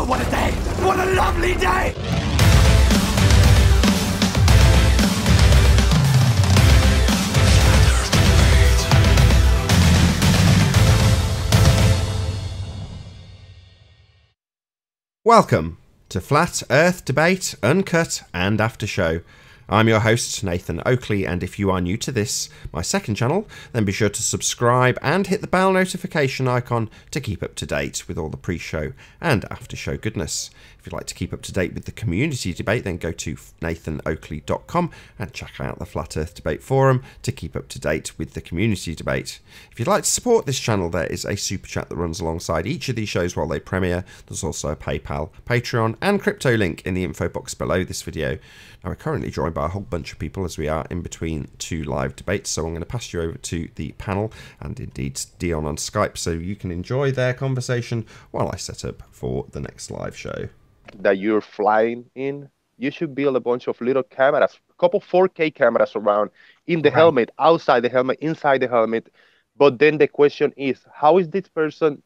Oh, what a day! What a lovely day! Welcome to Flat Earth Debate, Uncut and After Show. I'm your host, Nathan Oakley, and if you are new to this, my second channel, then be sure to subscribe and hit the bell notification icon to keep up to date with all the pre-show and after-show goodness. If you'd like to keep up to date with the community debate, then go to nathanoakley.com and check out the Flat Earth Debate Forum to keep up to date with the community debate. If you'd like to support this channel, there is a super chat that runs alongside each of these shows while they premiere. There's also a PayPal, Patreon and crypto link in the info box below this video. Now, we're currently joined by a whole bunch of people as we are in between two live debates, so I'm going to pass you over to the panel and indeed Dion on Skype so you can enjoy their conversation while I set up for the next live show. That you're flying in, you should build a bunch of little cameras, a couple 4K cameras around in the helmet, outside the helmet, inside the helmet. But then the question is, how is this person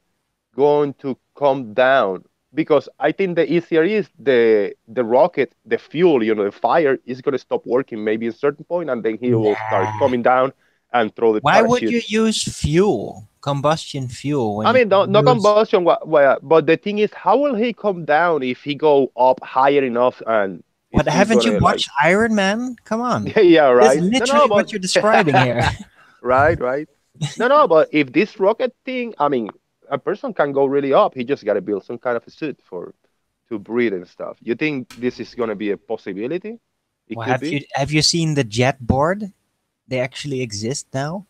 going to come down? Because I think the easier is the rocket, the fuel, the fire is going to stop working maybe at a certain point, and then he will start coming down and throw the Why parachute. would you use fuel, combustion fuel? When I mean, no combustion, but the thing is, how will he come down if he go up higher enough? And but haven't you watched Iron Man? Come on. Yeah, right. That's literally what you're describing here. Right. No, but if this rocket thing, I mean, a person can go really up. He just got to build some kind of a suit to breathe and stuff. You think this is going to be a possibility? Well, have you seen the jet board? They actually exist now.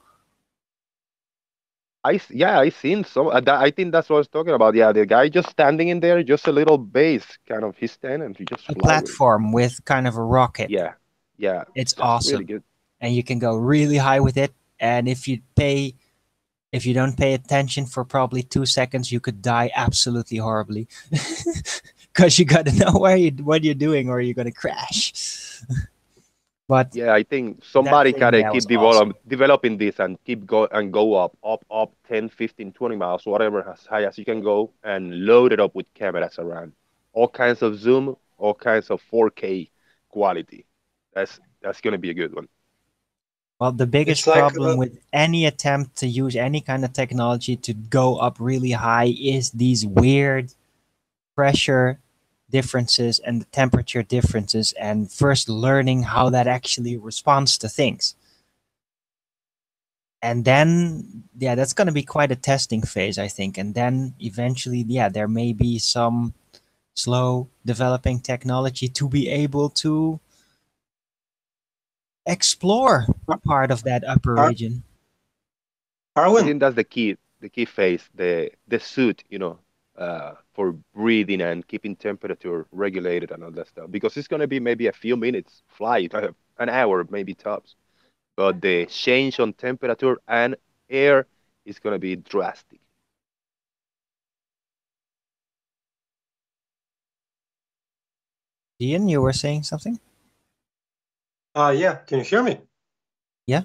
I seen some. I think that's what I was talking about. Yeah, the guy just standing in there, just a little base, kind of. He's standing and he just a platform with kind of a rocket. Yeah, it's awesome. Really good. And you can go really high with it. And if you don't pay attention for probably 2 seconds, you could die absolutely horribly, because you got to know what you're doing, or you're gonna crash. But yeah, I think somebody gotta keep developing this and go up 10, 15, 20 miles, whatever, as high as you can go, and load it up with cameras around. All kinds of zoom, all kinds of 4K quality. That's gonna be a good one. Well, the biggest problem with any attempt to use any kind of technology to go up really high is these weird pressure differences and the temperature differences, and first learning how that actually responds to things. And then, yeah, that's going to be quite a testing phase, I think. And then eventually, yeah, there may be some slow developing technology to be able to explore part of that upper region. I think that's the key phase, the suit, for breathing and keeping temperature regulated and all that stuff. Because it's going to be maybe a few minutes flight, an hour maybe tops. But the change on temperature and air is going to be drastic. Ian, you were saying something? Yeah, can you hear me? Yeah.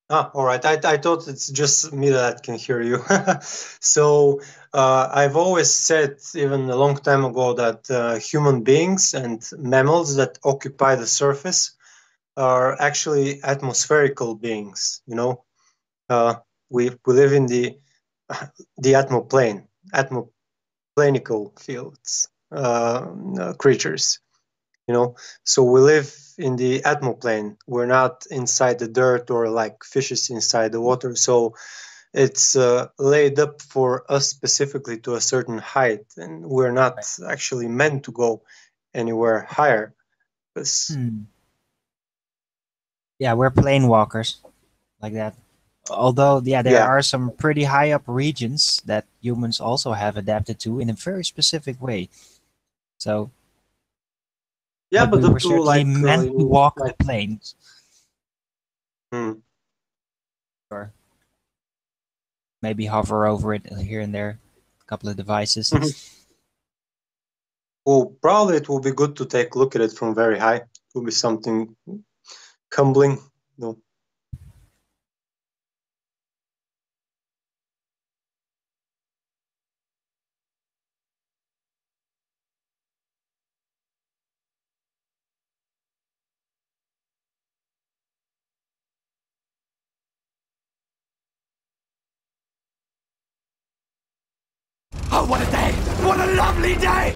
All right. I thought it's just me that can hear you. So I've always said, even a long time ago, that human beings and mammals that occupy the surface are actually atmospherical beings. We live in the atmoplane, atmoplanical fields, creatures. So we live in the atmoplane. We're not inside the dirt or like fishes inside the water. So it's laid up for us specifically to a certain height, and we're not actually meant to go anywhere higher. Yeah, we're plane walkers like that. Although, yeah, there are some pretty high up regions that humans also have adapted to in a very specific way. So. Yeah, but we were certainly meant to walk the planes. Or maybe hover over it here and there, a couple of devices. Well, probably it will be good to take a look at it from very high. It will be something humbling. What a lovely day!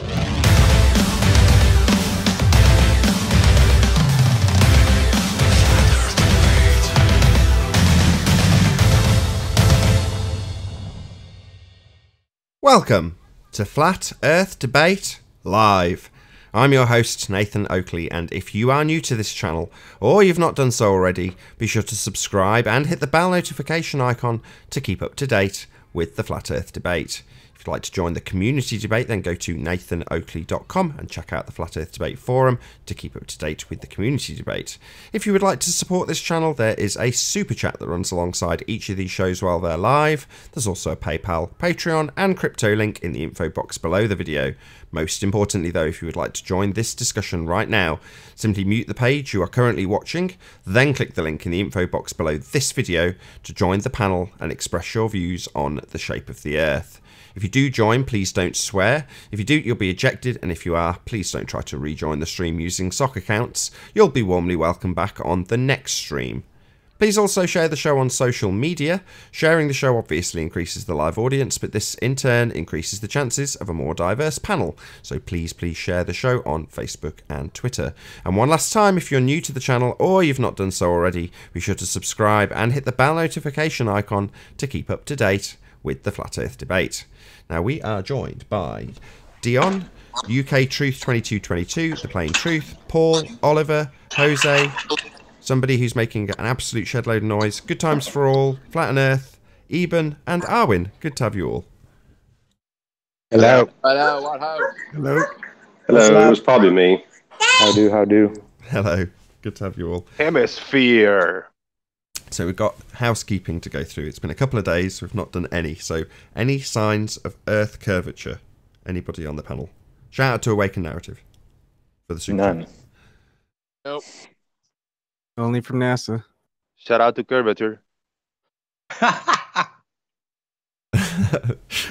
Welcome to Flat Earth Debate Live. I'm your host, Nathan Oakley, and if you are new to this channel, or you've not done so already, be sure to subscribe and hit the bell notification icon to keep up to date with the Flat Earth Debate. If you'd like to join the community debate, then go to nathanoakley.com and check out the Flat Earth Debate forum to keep up to date with the community debate. If you would like to support this channel, there is a super chat that runs alongside each of these shows while they're live. There's also a PayPal, Patreon and crypto link in the info box below the video. Most importantly though, if you would like to join this discussion right now, simply mute the page you are currently watching, then click the link in the info box below this video to join the panel and express your views on the shape of the Earth. If you do join, please don't swear. If you do, you'll be ejected, and if you are, please don't try to rejoin the stream using sock accounts. You'll be warmly welcomed back on the next stream. Please also share the show on social media. Sharing the show obviously increases the live audience, but this in turn increases the chances of a more diverse panel. So please share the show on Facebook and Twitter. And one last time, if you're new to the channel or you've not done so already, be sure to subscribe and hit the bell notification icon to keep up to date with the Flat Earth Debate. Now we are joined by Dion, UK Truth 2222, The Plain Truth, Paul, Oliver, Jose, somebody who's making an absolute shed load of noise, Good Times for All, Flat and Earth, Eben, and Arwin. Good to have you all. Hello. Hello, what how? Hello. Hello, it was probably me. How do? Hello. Good to have you all. Hemisphere. So we've got housekeeping to go through. It's been a couple of days. We've not done any. So any signs of Earth curvature? Anybody on the panel? Shout out to Awaken Narrative for the super. None. Nope. Only from NASA. Shout out to curvature.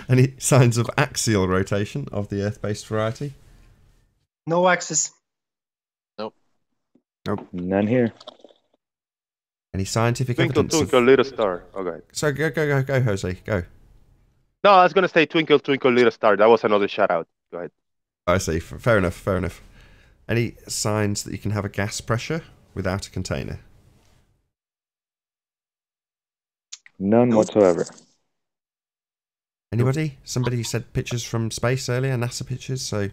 Any signs of axial rotation of the Earth-based variety? No access. Nope. None here. Any scientific Twinkle, evidence? twinkle, little star. Okay. So go, Jose, go. No, I was gonna say twinkle, twinkle, little star. That was another shout out. Go ahead. I see. Fair enough. Any signs that you can have a gas pressure without a container? None whatsoever. Anybody? Somebody said pictures from space earlier, NASA pictures, so...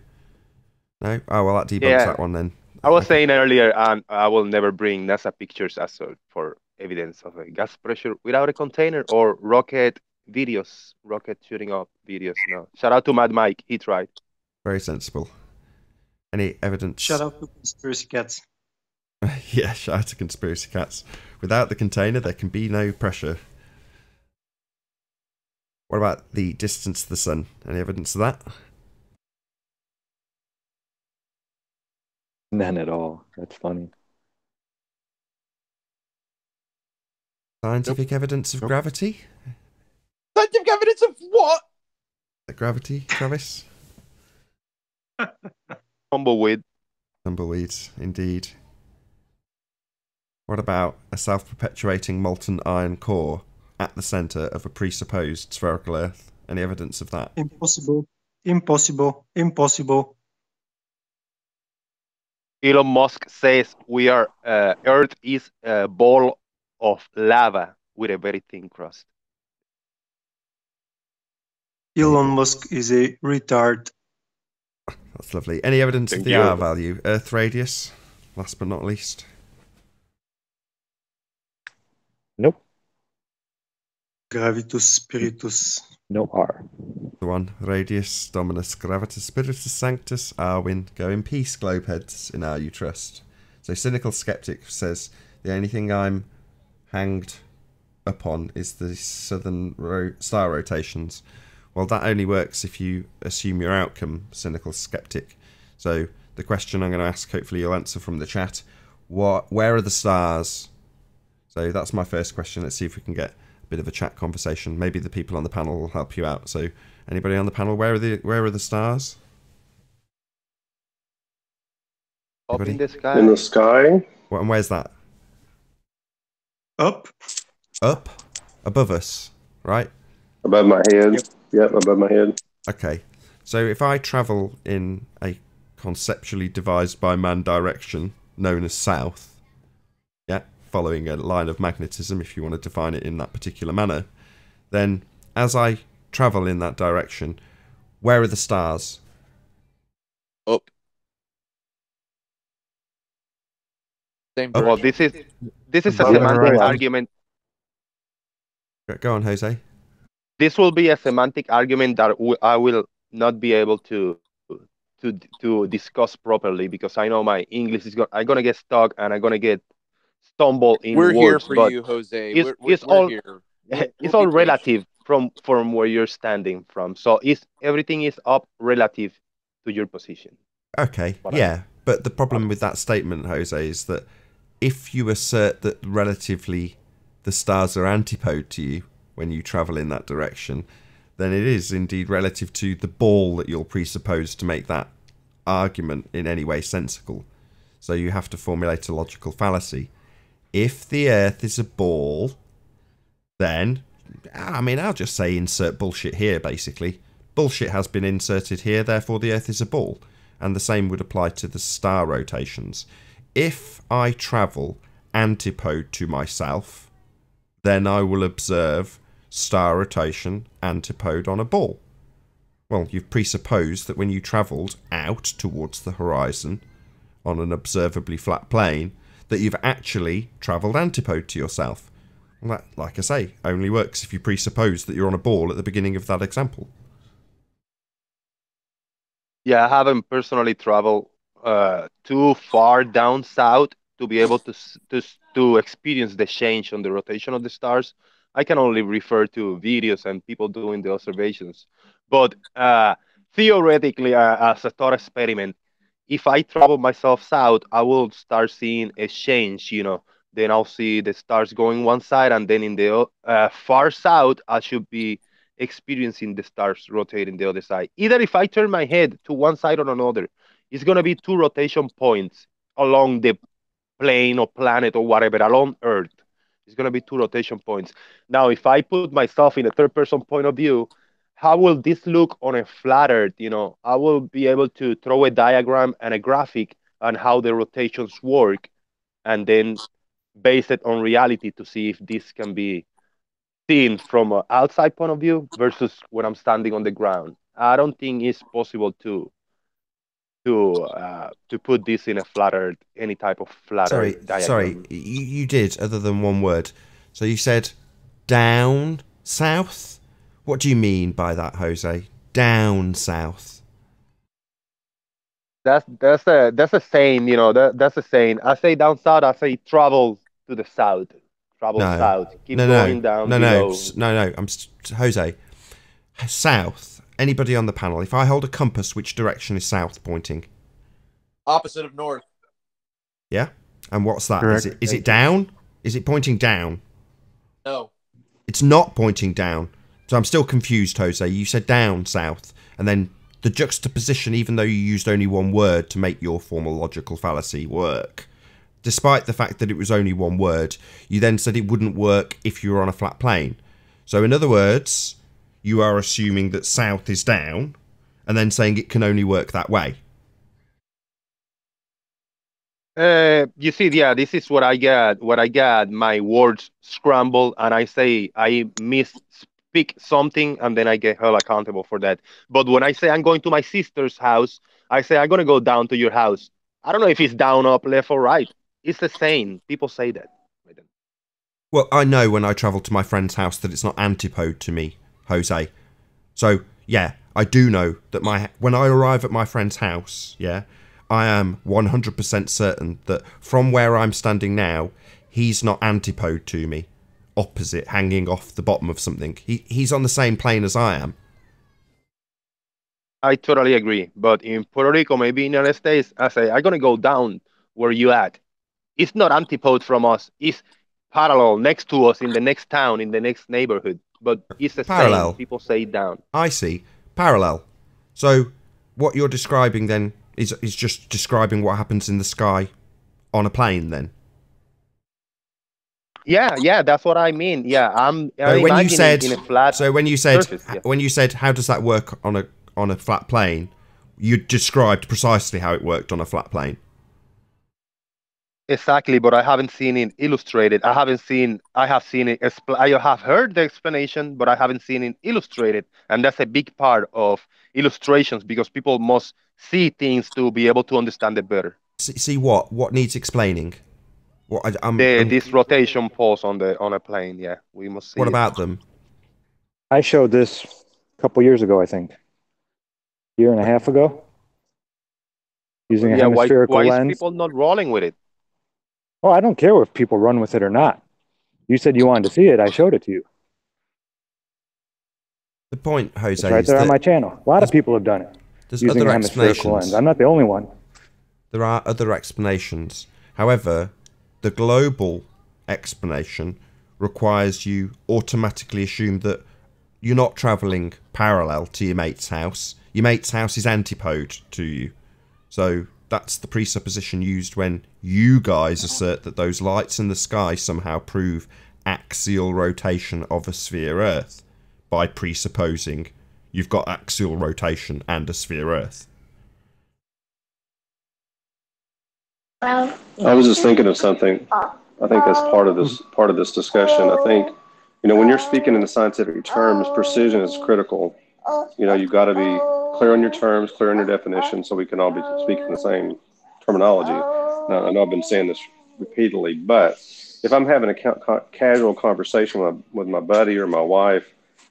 No? Oh, well, that debunks that one then. I was saying earlier, I will never bring NASA pictures as for evidence of a gas pressure without a container or rocket videos, rocket shooting up videos. No. Shout out to Mad Mike. He tried. Very sensible. Any evidence? Shout out to conspiracy cats. Yeah, shout out to conspiracy cats. Without the container, there can be no pressure. What about the distance to the sun? Any evidence of that? None at all. That's funny. Scientific evidence of gravity? Scientific evidence of what? Gravity, Travis? Tumbleweed. Tumbleweeds, indeed. What about a self-perpetuating molten iron core at the centre of a presupposed spherical Earth? Any evidence of that? Impossible. Elon Musk says Earth is a ball of lava with a very thin crust. Elon Musk is a retard. That's lovely. Any evidence of the R value? Earth radius, last but not least. Nope. Gravitus Spiritus. No R. The one. Radius, Dominus, Gravitas, Spiritus, Sanctus, Arwin. Go in peace, globeheads, in R you trust. So Cynical Skeptic says, the only thing I'm hanged upon is the southern star rotations. Well, that only works if you assume your outcome, Cynical Skeptic. So the question I'm going to ask, hopefully you'll answer from the chat. Where are the stars? So that's my first question. Let's see if we can get a bit of a chat conversation. Maybe the people on the panel will help you out. So anybody on the panel, where are the stars? Up Anybody? in the sky. In the sky? What, and where's that? Up. Up? Above us, right? Above my head. Yep, above my head. Okay. So if I travel in a conceptually devised by man direction known as south, yeah, following a line of magnetism, if you want to define it in that particular manner, then as I travel in that direction, where are the stars? Up. Same Up. Well, direction. this is a Above or semantic right? argument. Go on, Jose. This will be a semantic argument that I will not be able to discuss properly because I know my English is I'm gonna get stuck and I'm gonna get stumble in We're here words. for But you, Jose. it's We're all here. it's We'll all be patient. relative from where you're standing from. So everything is up relative to your position. Okay, What I yeah, but the problem with that statement, Jose, is that if you assert that relatively the stars are antipode to you when you travel in that direction, then it is indeed relative to the ball that you'll presuppose to make that argument in any way sensible. So you have to formulate a logical fallacy. If the Earth is a ball, then, I mean, I'll just say insert bullshit here, basically. Bullshit has been inserted here, therefore the Earth is a ball. And the same would apply to the star rotations. If I travel antipode to myself, then I will observe star rotation antipode on a ball. Well, you've presupposed that when you travelled out towards the horizon on an observably flat plane, that you've actually travelled antipode to yourself. Well, that, like I say, only works if you presuppose that you're on a ball at the beginning of that example. Yeah, I haven't personally traveled too far down south to be able to experience the change on the rotation of the stars. I can only refer to videos and people doing the observations. But theoretically, as a thought experiment, if I travel myself south, I will start seeing a change. Then I'll see the stars going one side, and then in the far south, I should be experiencing the stars rotating the other side. Either if I turn my head to one side or another, it's going to be two rotation points along the plane or planet or whatever, along Earth. It's going to be two rotation points. Now, if I put myself in a third person point of view, how will this look on a flat Earth? I will be able to throw a diagram and a graphic on how the rotations work and then base it on reality to see if this can be seen from an outside point of view versus when I'm standing on the ground. I don't think it's possible to put this in a flat Earth, any type of flat Earth diagram. Sorry, you did, other than one word. So you said down south? What do you mean by that, Jose? Down south? That's a saying, that's a saying. I say down south, I say travel to the south. Travel south. Keep going down below. No. Jose. South. Anybody on the panel? If I hold a compass, which direction is south pointing? Opposite of north. Yeah. And what's that? Correct. Is it down? Is it pointing down? No. It's not pointing down. So I'm still confused, Jose. You said down south, and then the juxtaposition, even though you used only one word to make your formal logical fallacy work, despite the fact that it was only one word, you then said it wouldn't work if you were on a flat plane. So in other words, you are assuming that south is down, and then saying it can only work that way. You see, yeah, this is what I got. My words scrambled, and I say I misspeak something, and then I get held accountable for that. But when I say I'm going to my sister's house, I say I'm gonna go down to your house. I don't know if it's down, up, left, or right. It's the same. People say that. Well, I know when I travel to my friend's house that it's not antipode to me, Jose. So, yeah, I do know that when I arrive at my friend's house, yeah, I am 100% certain that from where I'm standing now, he's not antipode to me, opposite, hanging off the bottom of something. He's on the same plane as I am. I totally agree. But in Puerto Rico, maybe in the United States, I say I'm gonna go down where you at. It's not antipode from us. It's parallel next to us in the next town, in the next neighborhood. But it's the Parallel. same. People say down. I see. Parallel. So, what you're describing then is just describing what happens in the sky on a plane then? Yeah, that's what I mean. Yeah, I'm So when you imagining said, in a flat surface, yeah. when you said how does that work on on a flat plane, you described precisely how it worked on a flat plane. Exactly, but I haven't seen it illustrated. I have seen it. I have heard the explanation, but I haven't seen it illustrated, and that's a big part of illustrations because people must see things to be able to understand it better. See what? What needs explaining? What? I'm This rotation pulse on a plane. Yeah, we must see what it. about them? I showed this a couple years ago, I think. Year and a half ago. Using a Yeah, hemispherical why is lens. people not rolling with it? Oh, I don't care if people run with it or not. You said you wanted to see it. I showed it to you. The point, Jose, It's right is there on that my channel. A lot of people have done it there's using other a hemispherical explanations. lens. I'm not the only one. There are other explanations. However, the global explanation requires you automatically assume that you're not travelling parallel to your mate's house. Your mate's house is antipode to you. So that's the presupposition used when you guys assert that those lights in the sky somehow prove axial rotation of a sphere Earth, by presupposing you've got axial rotation and a sphere Earth. I was just thinking of something. I think that's part of this discussion. I think, when you're speaking in the scientific terms, precision is critical. You've got to be clear on your terms, clear on your definition, so we can all be speaking the same terminology. Now, I know I've been saying this repeatedly, but if I'm having a casual conversation with my buddy or my wife,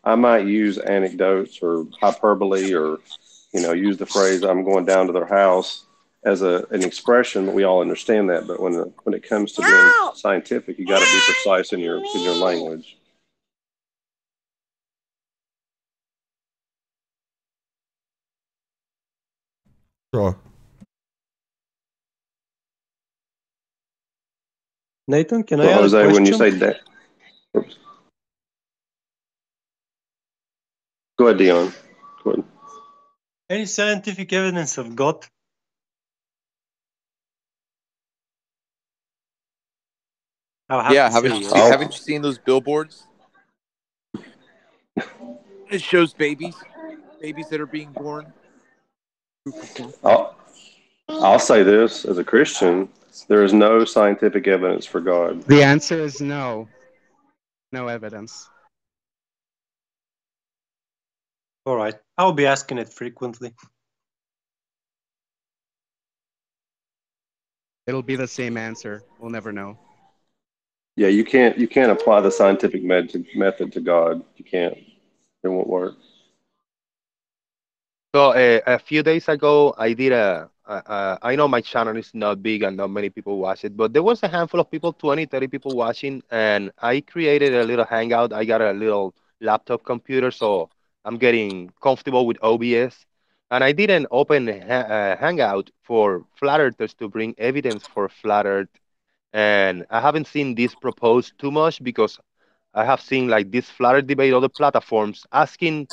I might use anecdotes or hyperbole or, use the phrase, I'm going down to their house as an expression, but we all understand that. But when it comes to being scientific, you got to be precise in your language. Sure. Nathan, can I So, add a Jose, question? when you say that, oops. Go ahead, Dion. Go ahead. Any scientific evidence of God? I'll have Yeah, to say haven't yes. haven't you seen those billboards? It shows babies that are being born. I'll say this as a Christian: there is no scientific evidence for God. The answer is no. No evidence. All right, I'll be asking it frequently. It'll be the same answer. We'll never know. Yeah, you can't apply the scientific method to God. You can't. It won't work. So a few days ago, I did I know my channel is not big and not many people watch it, but there was a handful of people, 20, 30 people watching, and I created a little hangout. I got a little laptop computer, so I'm getting comfortable with OBS. And I did an open hangout for flat earthers to bring evidence for flat earth. And I haven't seen this proposed too much because I have seen like this flat earth debate, other platforms asking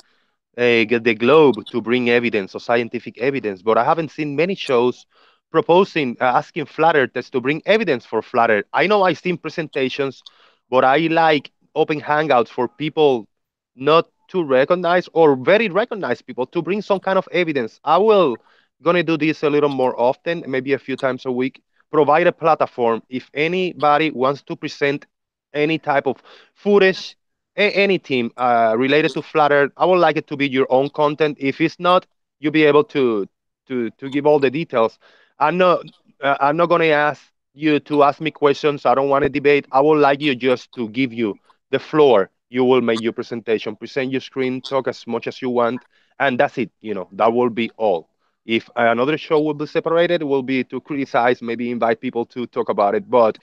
get the globe to bring evidence or scientific evidence, but I haven't seen many shows proposing, asking flat earthers to bring evidence for flat earth. I know I've seen presentations, but I like open hangouts for people not to recognize or very recognized people to bring some kind of evidence. I will gonna do this a little more often, maybe a few times a week. Provide a platform if anybody wants to present any type of footage, any team related to flat earth. I would like it to be your own content. If it's not, you'll be able to give all the details. I'm not going to ask you to ask me questions. I don't want to debate. I would like you just to give you the floor. You will make your presentation, present your screen, talk as much as you want, and that's it. That will be all. If another show will be separated, it will be to criticize, maybe invite people to talk about it. But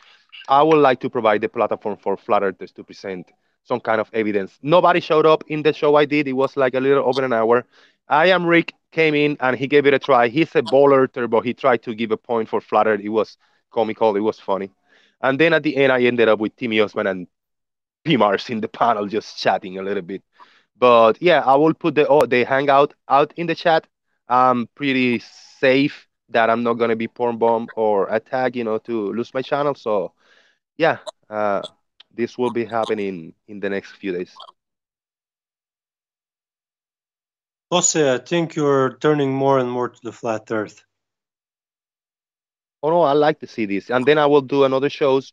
I would like to provide the platform for flat earthers to present some kind of evidence. Nobody showed up in the show I did. It was like a little over an hour. I am Rick came in and he gave it a try. He's a ball earther, but he tried to give a point for flat earth. It was comical. It was funny. And then at the end, I ended up with Timmy Osman and P. Mars in the panel just chatting a little bit. But yeah, I will put the hangout out in the chat. I'm pretty safe that I'm not gonna be porn bomb or attacked, to lose my channel. So yeah, this will be happening in the next few days. Jose, I think you're turning more and more to the flat Earth. Oh no, I like to see this, and then I will do another shows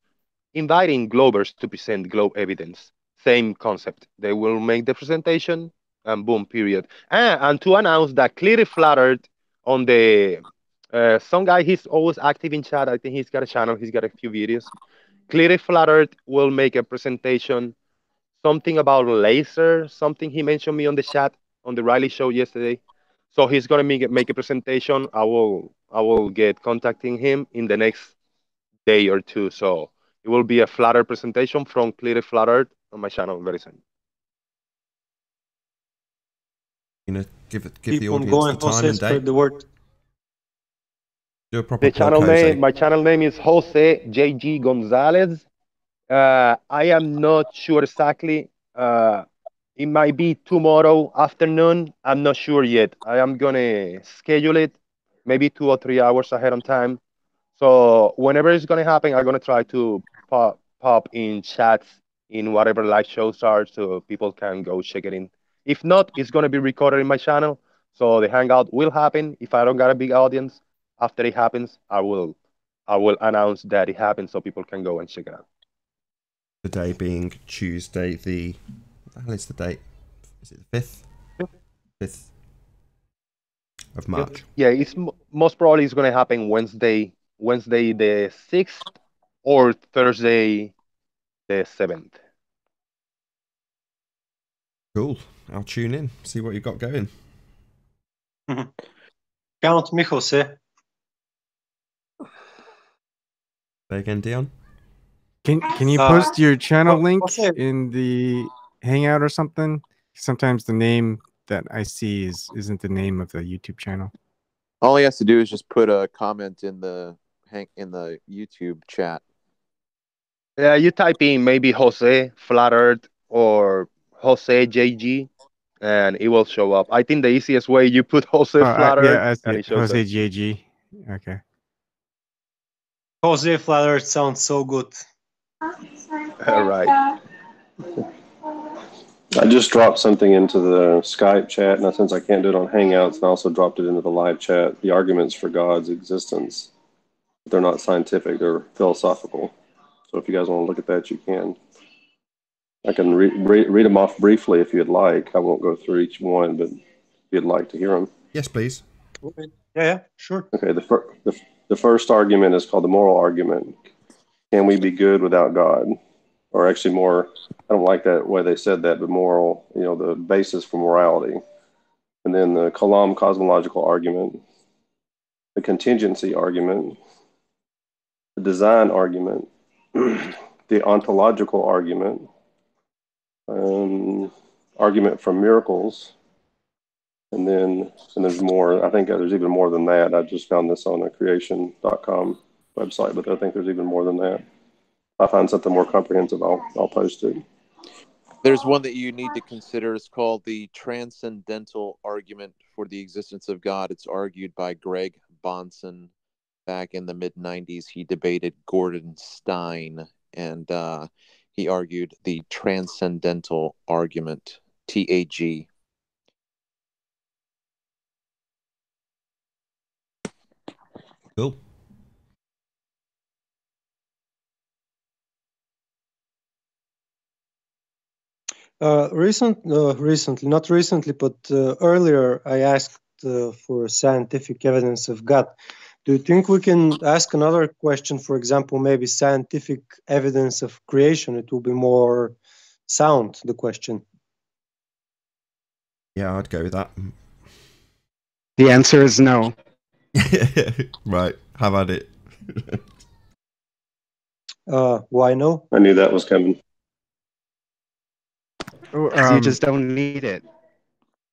inviting Globers to present globe evidence. Same concept. They will make the presentation and boom, period. And to announce that clearly flattered on the some guy, he's always active in chat. I think he's got a channel, he's got a few videos. Clearly flattered will make a presentation, something about laser, something he mentioned me on the chat on the Riley show yesterday. So he's gonna make a presentation. I will get contacting him in the next day or two. So it will be a flatter presentation from Clearly Flattered on my channel very soon. You know, give the Keep on audience going, the time Jose, and spread date. the word. Do a proper The plug, channel Jose. name, my channel name is Jose JG Gonzalez. I am not sure exactly. It might be tomorrow afternoon. I'm not sure yet. I am gonna schedule it maybe 2 or 3 hours ahead on time. So whenever it's gonna happen, I'm gonna try to pop in chats in whatever live shows are, so people can go check it in. If not, it's gonna be recorded in my channel, so the hangout will happen. If I don't got a big audience, after it happens, I will announce that it happened so people can go and check it out. The day being Tuesday, what the hell is the date? Is it the 5th? 5th of March. Yeah, it's most probably it's gonna happen Wednesday the 6th or Thursday the 7th. Cool. I'll tune in, see what you've got going. Count me, Jose. Say again, Dion. Can you post your channel link Jose. in the Hangout or something? Sometimes the name that I see isn't the name of the YouTube channel. All he has to do is just put a comment in the YouTube chat. Yeah, you type in maybe Jose Flattered or Jose JG, and it will show up. I think the easiest way you put Jose Flattered, Yeah, I see and it. it shows Jose up. JG. Okay. Jose Flattered sounds so good. All right. I just dropped something into the Skype chat, and since I can't do it on Hangouts, and I also dropped it into the live chat. The arguments for God's existence, they're not scientific; they're philosophical. So if you guys want to look at that, you can. I can read them off briefly if you'd like. I won't go through each one, but if you'd like to hear them. Yes, please. Yeah, sure. Okay, the first argument is called the moral argument. Can we be good without God? Or actually more, I don't like that way they said that, but moral, the basis for morality. And then the Kalam cosmological argument, the contingency argument, the design argument, the ontological argument, argument from miracles, and there's more. I think there's even more than that. I just found this on a creation.com website, but I think there's even more than that. If I find something more comprehensive, I'll post it. There's one that you need to consider. It's called the transcendental argument for the existence of God. It's argued by Greg Bonson back in the mid-90s. He debated Gordon Stein, and he argued the transcendental argument, TAG. Cool. Not recently, but earlier, I asked for scientific evidence of God. Do you think we can ask another question? For example, maybe scientific evidence of creation. It will be more sound, the question. Yeah, I'd go with that. The answer is no. Right, have at it. Why no? I knew that was coming. You just don't need it.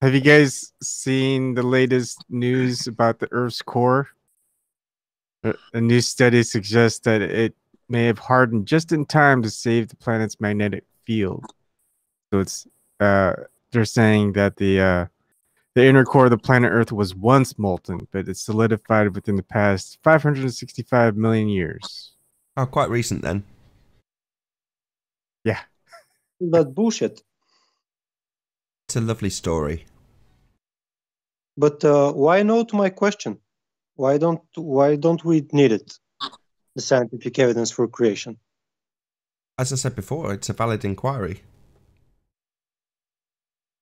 Have you guys seen the latest news about the Earth's core? A new study suggests that it may have hardened just in time to save the planet's magnetic field. So it's they're saying that the inner core of the planet Earth was once molten, but it's solidified within the past 565 million years. Oh, quite recent then. Yeah. That's bullshit. It's a lovely story. But why no to my question? Why don't we need it? The scientific evidence for creation. As I said before, it's a valid inquiry.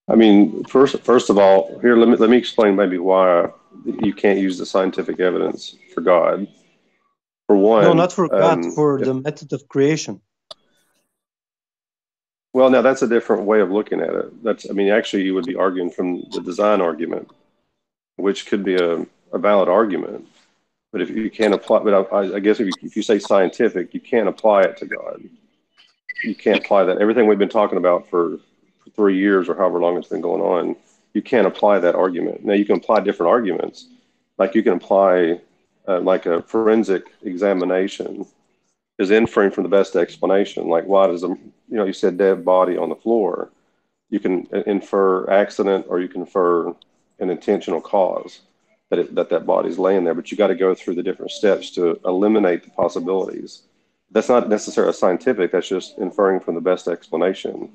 I mean, first of all, here let me explain maybe why you can't use the scientific evidence for God. For one, no, not for God, for the method of creation. Well, now that's a different way of looking at it. I mean, actually, you would be arguing from the design argument, which could be a valid argument. But if you can't apply, but I guess if you say scientific, you can't apply it to God. You can't apply that. Everything we've been talking about for 3 years or however long it's been going on, you can't apply that argument. Now, you can apply different arguments. Like you can apply like a forensic examination is inferring from the best explanation. Like why does you said dead body on the floor. You can infer accident or you can infer an intentional cause that body's laying there, but you got to go through the different steps to eliminate the possibilities. That's not necessarily scientific. That's just inferring from the best explanation.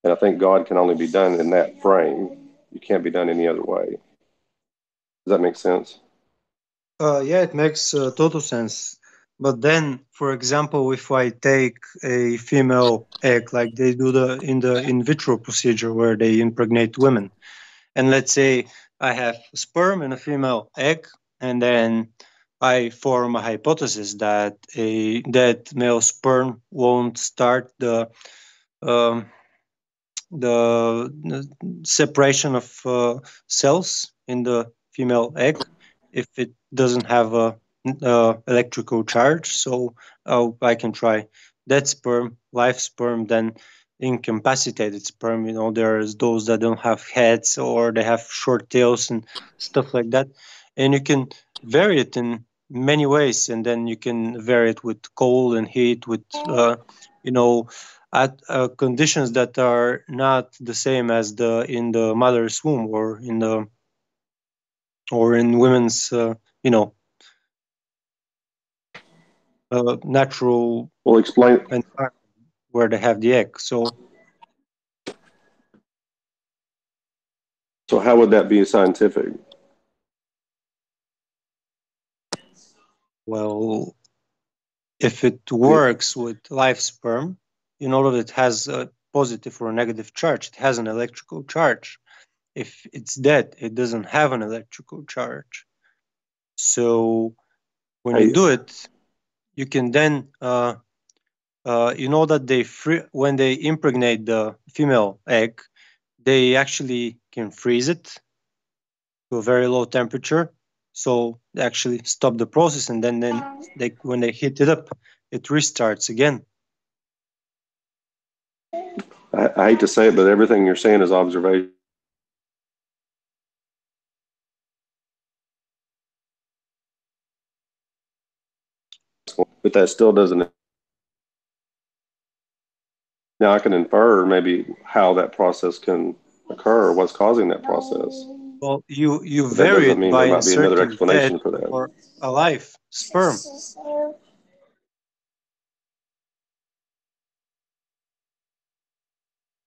And I think God can only be done in that frame. You can't be done any other way. Does that make sense? Yeah, it makes total sense. But then, for example, if I take a female egg, like they do in the in vitro procedure where they impregnate women, and let's say I have sperm and a female egg, and then I form a hypothesis that that male sperm won't start the separation of cells in the female egg if it doesn't have a electrical charge. So I can try dead sperm, live sperm, then incapacitated sperm. There's those that don't have heads or they have short tails and stuff like that. And you can vary it in many ways, and then you can vary it with cold and heat, with at conditions that are not the same as in the mother's womb or in women's natural environment where they have the egg. So how would that be scientific? Well, if it works with live sperm, that it has a positive or a negative charge. It has an electrical charge. If it's dead, it doesn't have an electrical charge. So when you do it, you can then, that when they impregnate the female egg, they actually can freeze it to a very low temperature. So they actually stop the process, and then when they heat it up, it restarts again. I hate to say it, but everything you're saying is observation. But that still doesn't. Now I can infer maybe how that process can occur, or what's causing that process. Well, you vary it by inserting dead or alive sperm.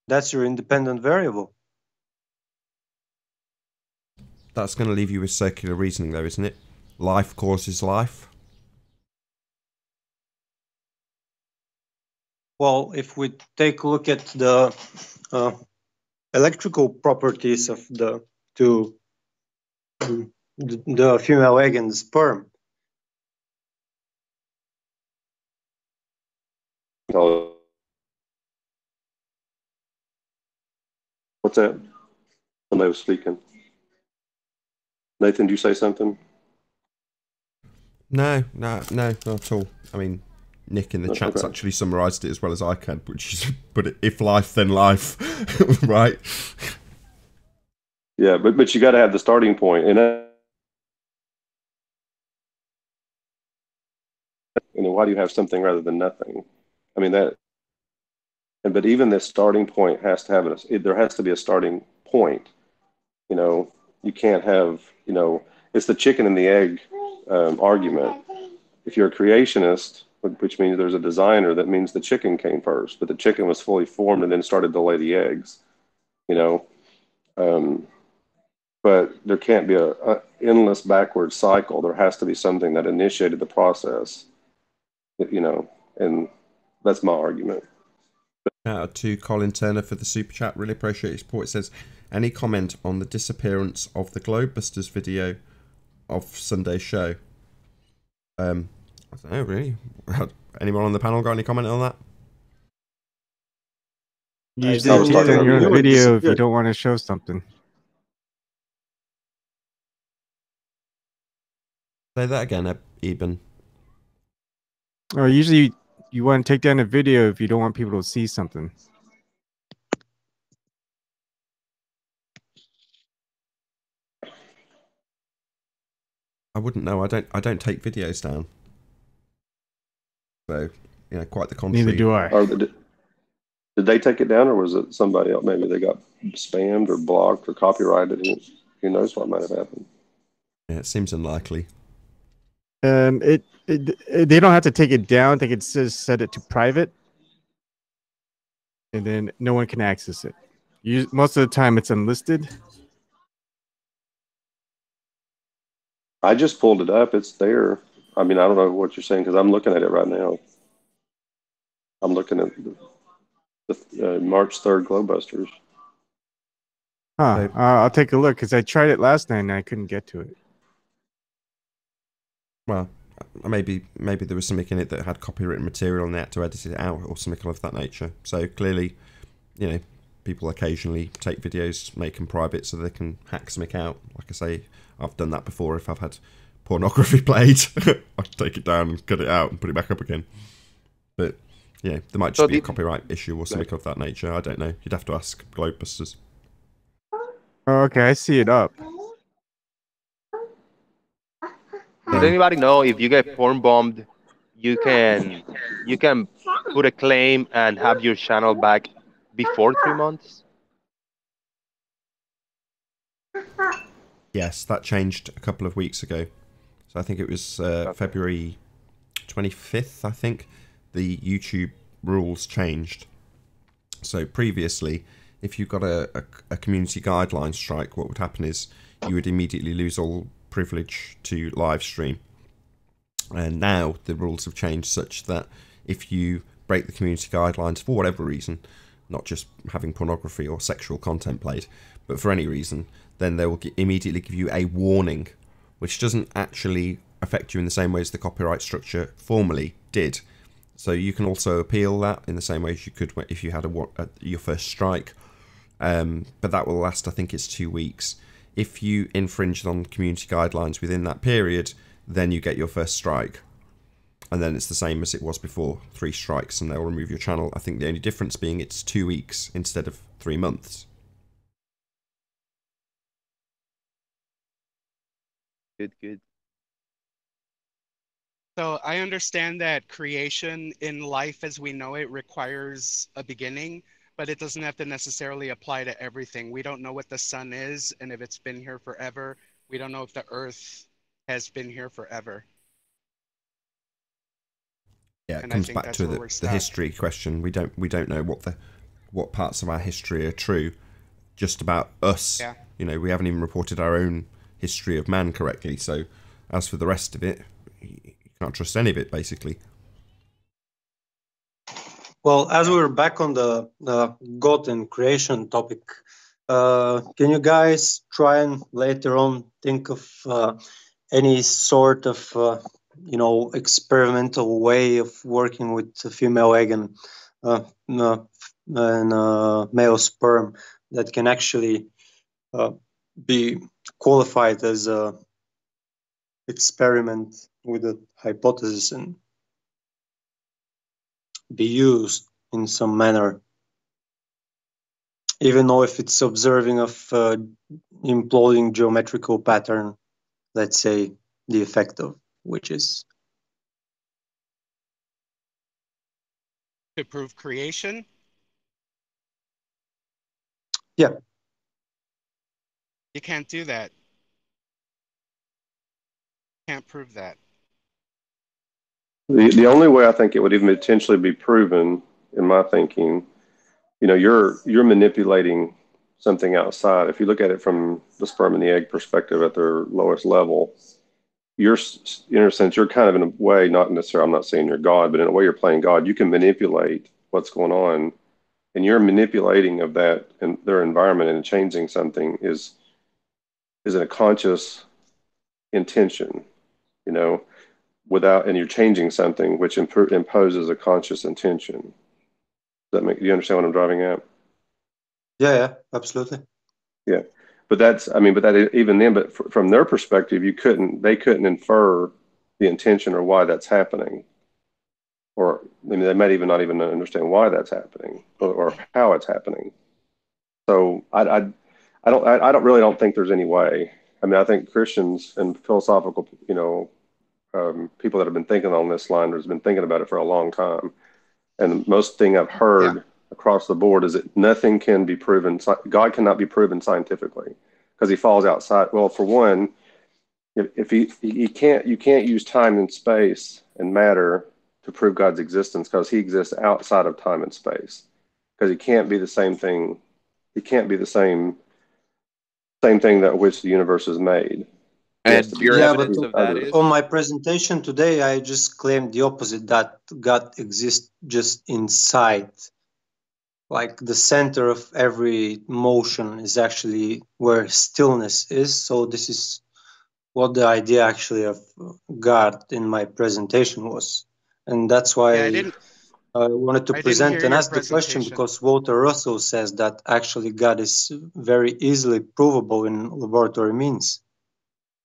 That's your independent variable. That's going to leave you with circular reasoning, though, isn't it? Life causes life. Well, if we take a look at the electrical properties of the female egg and the sperm. What's that? Somebody was speaking. Nathan, did you say something? No, not at all. I mean, Nick in the chat's actually summarised it as well as I can, which is, but if life, then life, right? Yeah, but you got to have the starting point, and why do you have something rather than nothing? I mean but even this starting point has to have there has to be a starting point. You can't have it's the chicken and the egg argument. If you're a creationist, which means there's a designer, that means the chicken came first, but the chicken was fully formed and then started to lay the eggs. But but there can't be a endless backward cycle. There has to be something that initiated the process, you know, and that's my argument. Shout out to Colin Turner for the super chat. Really appreciate your support. It says, any comment on the disappearance of the Globebusters video of Sunday's show? I don't know, really. Anyone on the panel got any comment on that? Usually you take down your own video if you don't want to show something. Say that again, Eben. Or usually you want to take down a video if you don't want people to see something. I wouldn't know. I don't take videos down. So, you know, quite the contrary. Neither do I. Did they take it down, or was it somebody else? Maybe they got spammed or blocked or copyrighted. Who knows what might have happened? Yeah, it seems unlikely. They don't have to take it down. They can just set it to private, and then no one can access it. Most of the time, it's unlisted. I just pulled it up. It's there. I mean, I don't know what you're saying because I'm looking at it right now. I'm looking at the March 3rd Globebusters. Huh. I'll take a look because I tried it last night and I couldn't get to it. Well, maybe there was something in it that had copywritten material and they had to edit it out or something of that nature. So clearly, you know, people occasionally take videos, make them private so they can hack something out. Like I say, I've done that before. If I've had pornography played, I can take it down and cut it out and put it back up again. But yeah, there might just be a copyright issue or something of that nature. I don't know. You'd have to ask Globebusters. Oh, okay, I see it up. Does anybody know if you get porn bombed, you can put a claim and have your channel back before 3 months? Yes, that changed a couple of weeks ago. So I think it was February 25th, I think. The YouTube rules changed. So previously, if you got a community guideline strike, what would happen is you would immediately lose all privilege to live stream. And now the rules have changed such that if you break the community guidelines for whatever reason, not just having pornography or sexual content played, but for any reason, then they will immediately give you a warning, which doesn't actually affect you in the same way as the copyright structure formally did. So you can also appeal that in the same way as you could if you had your first strike. But that will last, I think it's 2 weeks. If you infringed on community guidelines within that period, then you get your first strike. And then it's the same as it was before, 3 strikes, and they'll remove your channel. I think the only difference being it's 2 weeks instead of 3 months. Good. So I understand that creation in life as we know it requires a beginning, but it doesn't have to necessarily apply to everything. We don't know what the sun is and if it's been here forever. We don't know if the earth has been here forever. Yeah, it comes back to the history question. We don't know what parts of our history are true. Just about us. Yeah. You know, we haven't even reported our own history of man correctly. So as for the rest of it, you can't trust any of it, basically. Well, as we're back on the God and creation topic, can you guys try and later on think of any sort of experimental way of working with a female egg and male sperm that can actually be qualified as a experiment with a hypothesis and be used in some manner, even though if it's observing of imploding geometrical pattern, let's say the effect of which is To prove creation? Yeah. You can't do that. Can't prove that. The only way I think it would even potentially be proven, in my thinking, you know, you're manipulating something outside. If you look at it from the sperm and the egg perspective at their lowest level, you're, in a sense, you're kind of in a way, not necessarily, I'm not saying you're God, but in a way you're playing God. You can manipulate what's going on, and your manipulating of that and their environment and changing something is in a conscious intention, you know, and you're changing something which imposes a conscious intention. Does that make, do you understand what I'm driving at? Yeah, absolutely. Yeah. But even then, but from their perspective, they couldn't infer the intention or why that's happening. Or they might even not even understand why that's happening or how it's happening. So I really don't think there's any way. I mean, I think Christians and philosophical, people that have been thinking on this line has been thinking about it for a long time. And the most thing I've heard across the board is that nothing can be proven. God cannot be proven scientifically because he falls outside. Well, for one, if you can't use time and space and matter to prove God's existence because he exists outside of time and space because he can't be the same thing. He can't be the same thing that which the universe is made. And your evidence of that is? On my presentation today, I just claimed the opposite, that God exists just inside. Like the center of every motion is actually where stillness is. So this is what the idea actually of God in my presentation was. And that's why I wanted to present and ask the question, because Walter Russell says that actually God is very easily provable in laboratory means.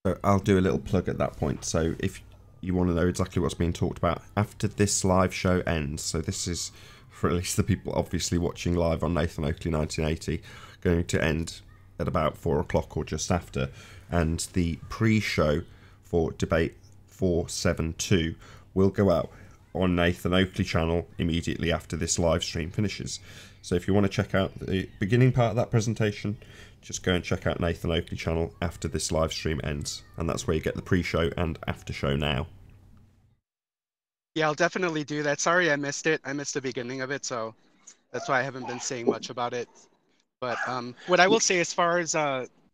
So I'll do a little plug at that point. So if you want to know exactly what's being talked about after this live show ends, so this is for at least the people obviously watching live on Nathan Oakley 1980, going to end at about 4 o'clock or just after, and the pre-show for debate 472 will go out on Nathan Oakley channel immediately after this live stream finishes. So if you want to check out the beginning part of that presentation, just go and check out Nathan Oakley channel after this live stream ends, and that's where you get the pre-show and after show now. Yeah, I'll definitely do that. Sorry I missed it. I missed the beginning of it, so that's why I haven't been saying much about it. But what I will say as far as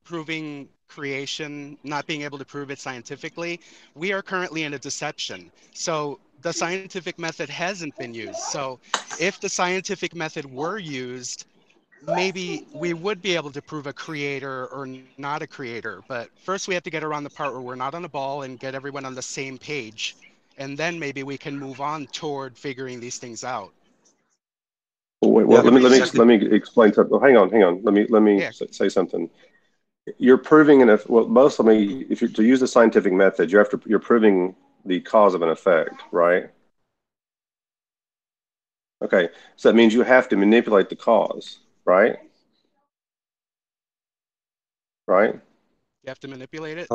proving creation, not being able to prove it scientifically, we are currently in a deception. So the scientific method hasn't been used. So if the scientific method were used, maybe we would be able to prove a creator or not a creator. But first we have to get around the part where we're not on a ball and get everyone on the same page. And then maybe we can move on toward figuring these things out. Well, let me explain something. Hang on. Let me say something. You're proving if you're to use the scientific method, you're proving the cause of an effect, right? Okay, so that means you have to manipulate the cause, right? Right? You have to manipulate it?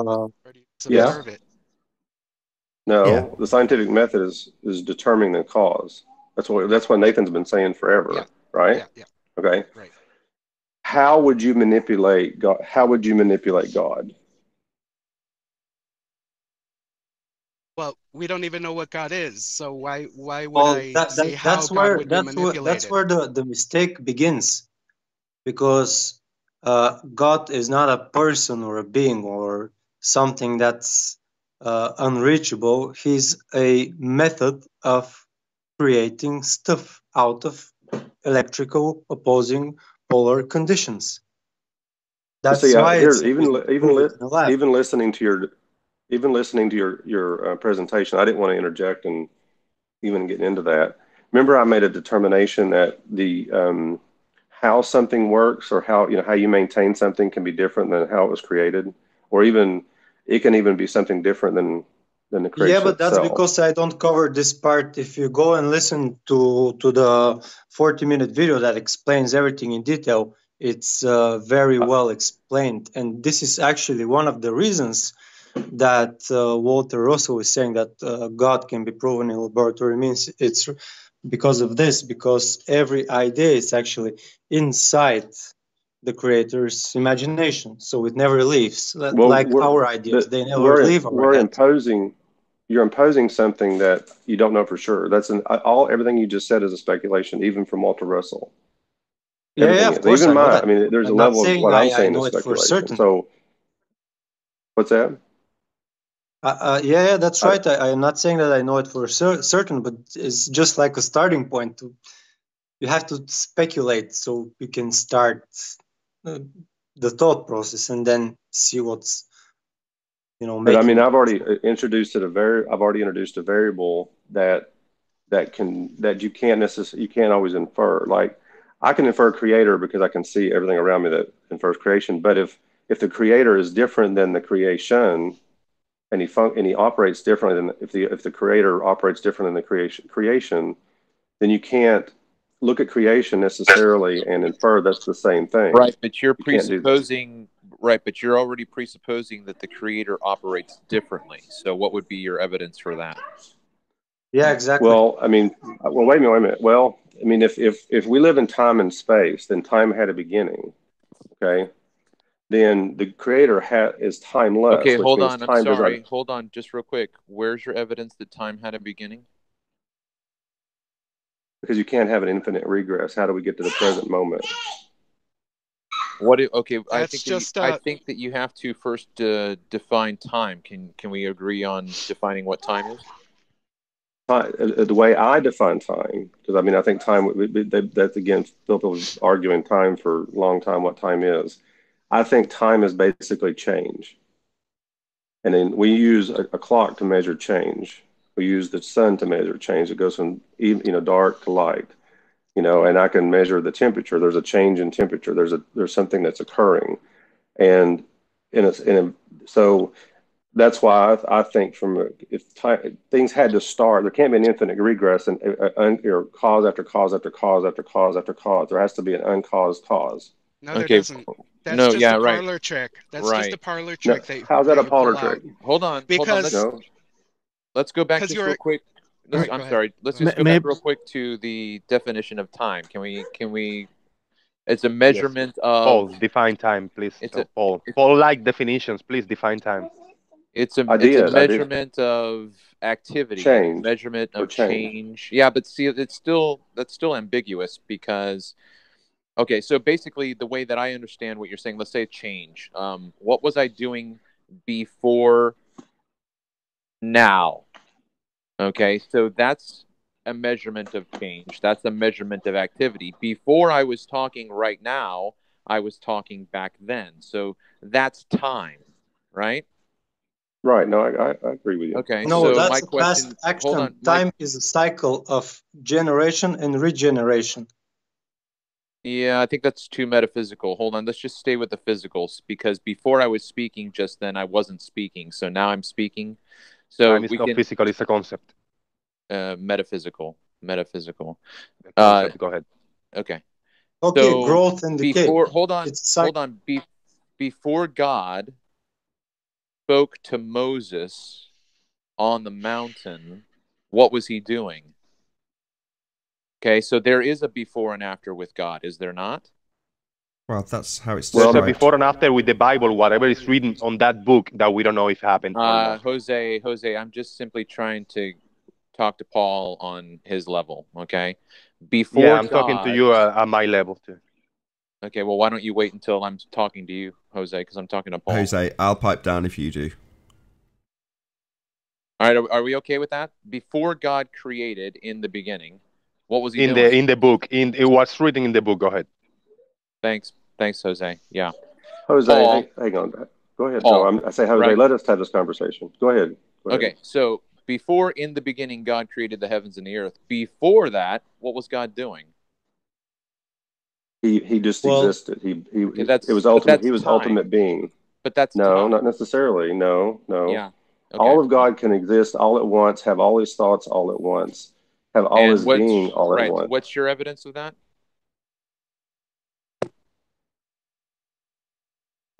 Yes. Observe it? No, the scientific method is determining the cause. That's what Nathan's been saying forever, right? Yeah. Okay. Right. How would you manipulate God? How would you manipulate God? Well, we don't even know what God is, so why would I say how God would be manipulated? That's where the mistake begins, because God is not a person or a being or something that's unreachable. He's a method of creating stuff out of electrical opposing polar conditions. That's why even listening to your presentation, I didn't want to interject and even get into that. Remember, I made a determination that the how something works or how you maintain something can be different than how it was created, or even it can even be something different than the creation. Yeah, but that's itself. because I don't cover this part. If you go and listen to the 40-minute video that explains everything in detail, it's very well explained. And this is actually one of the reasons that Walter Russell is saying that God can be proven in laboratory means. It's because of this, because every idea is actually inside the creator's imagination, so it never leaves. Our ideas, they never leave our head. You're imposing something that you don't know for sure. That's everything you just said is a speculation, even from Walter Russell. Yeah, of course. Even I know that. I mean, there's I'm a not level of saying what I'm I saying know is it for speculation. certain. So, what's that? Yeah, that's right. I am not saying that I know it for certain, but it's just like a starting point. You have to speculate so you can start the thought process and then see what's But I mean, making. I've already introduced a variable that you can't always infer. Like, I can infer creator because I can see everything around me that infers creation. But if the creator is different than the creation, and he operates differently than if the creator operates different than the creation, then you can't look at creation necessarily and infer that's the same thing. Right, but you're You can't do that. presupposing. Right, but you're already presupposing that the creator operates differently. So, what would be your evidence for that? Yeah, exactly. Well, I mean, wait a minute. Well, I mean, if we live in time and space, then time had a beginning. Okay, then the creator is timeless. Okay, which hold means on. time I'm does not. sorry. Hold on, just real quick. Where's your evidence that time had a beginning? Because you can't have an infinite regress. How do we get to the present moment? Okay, I That's think that you have to first define time. Can we agree on defining what time is? The way I define time, because I mean, I think time, that's again, Philip was arguing time for a long time, what time is. I think time is basically change. And then we use a clock to measure change. We use the sun to measure change. It goes from dark to light, and I can measure the temperature. There's a change in temperature. There's something that's occurring. And so that's why I think things had to start, there can't be an infinite regress and cause after cause after cause after cause after cause. There has to be an uncaused cause. No, there doesn't. That's just a parlor trick. That's just a parlor trick. How's that a parlor trick? Hold on. Because let's go back just real quick. I'm sorry. Let's just go back real quick to the definition of time. Can we? It's a measurement of. Paul, define time, please. Paul, like definitions, please define time. It's a measurement of activity, change, measurement of change. Yeah, but see, that's still ambiguous because, okay, so basically the way that I understand what you're saying, let's say change. What was I doing before now? Okay, so that's a measurement of change. That's a measurement of activity. Before I was talking right now, I was talking back then. So that's time, right? Right. No, I agree with you. Okay. No, so that's my a question. past action. Hold on. Time is a cycle of generation and regeneration. Yeah, I think that's too metaphysical. Hold on. Let's just stay with the physicals because before I was speaking just then, I wasn't speaking. So now I'm speaking. So time is not physical; it's a concept. Metaphysical. Concept, go ahead. Okay. Okay. So growth and decay. Hold on. Before God spoke to Moses on the mountain, what was he doing? Okay, so there is a before and after with God, is there not? Well, that's how it's described. There's a before and after with the Bible, whatever is written on that book that we don't know if happened or not. Jose, I'm just simply trying to talk to Paul on his level, okay? Before I'm talking to you at my level too. Okay, well, why don't you wait until I'm talking to you, Jose, because I'm talking to Paul. Jose, I'll pipe down if you do. All right, are we okay with that? Before God created in the beginning, what was he doing? In the book, it was written in the book. Go ahead. Thanks, Jose. Yeah. Jose, Paul, hang on. Go ahead. Paul, I say, Jose, let us have this conversation. Go ahead. Okay, so before in the beginning God created the heavens and the earth, before that, what was God doing? He just existed. It was ultimate. He was ultimate being. But that's no, time. Not necessarily. No. Yeah. Okay. All of God can exist all at once, have all his thoughts all at once, have all his being all at once. What's your evidence of that?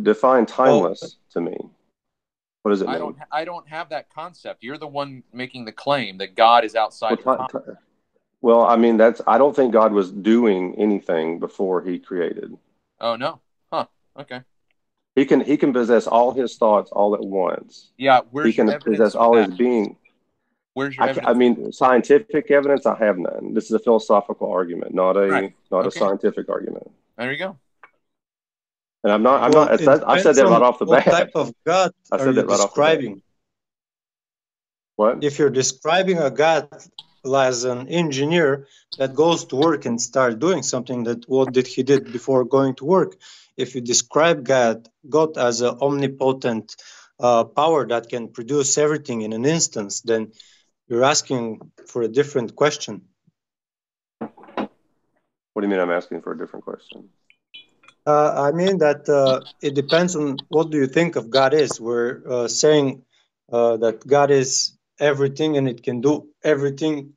Define timeless to me. What does it mean? I don't have that concept. You're the one making the claim that God is outside of time. Well, I mean, I don't think God was doing anything before he created. Oh, no. Huh. Okay. He can possess all his thoughts all at once. Yeah, he can possess all his being. Where's your evidence? I mean, scientific evidence, I have none. This is a philosophical argument, not a scientific argument. There you go. And I'm not. Well, I said that right off the bat. What type of God I are said you that right off the bat. describing? What? If you're describing a God as an engineer that goes to work and start doing something, that what did he did before going to work? If you describe God as an omnipotent power that can produce everything in an instance, then you're asking for a different question. What do you mean I'm asking for a different question? I mean that it depends on what do you think of God is. We're saying that God is everything and it can do everything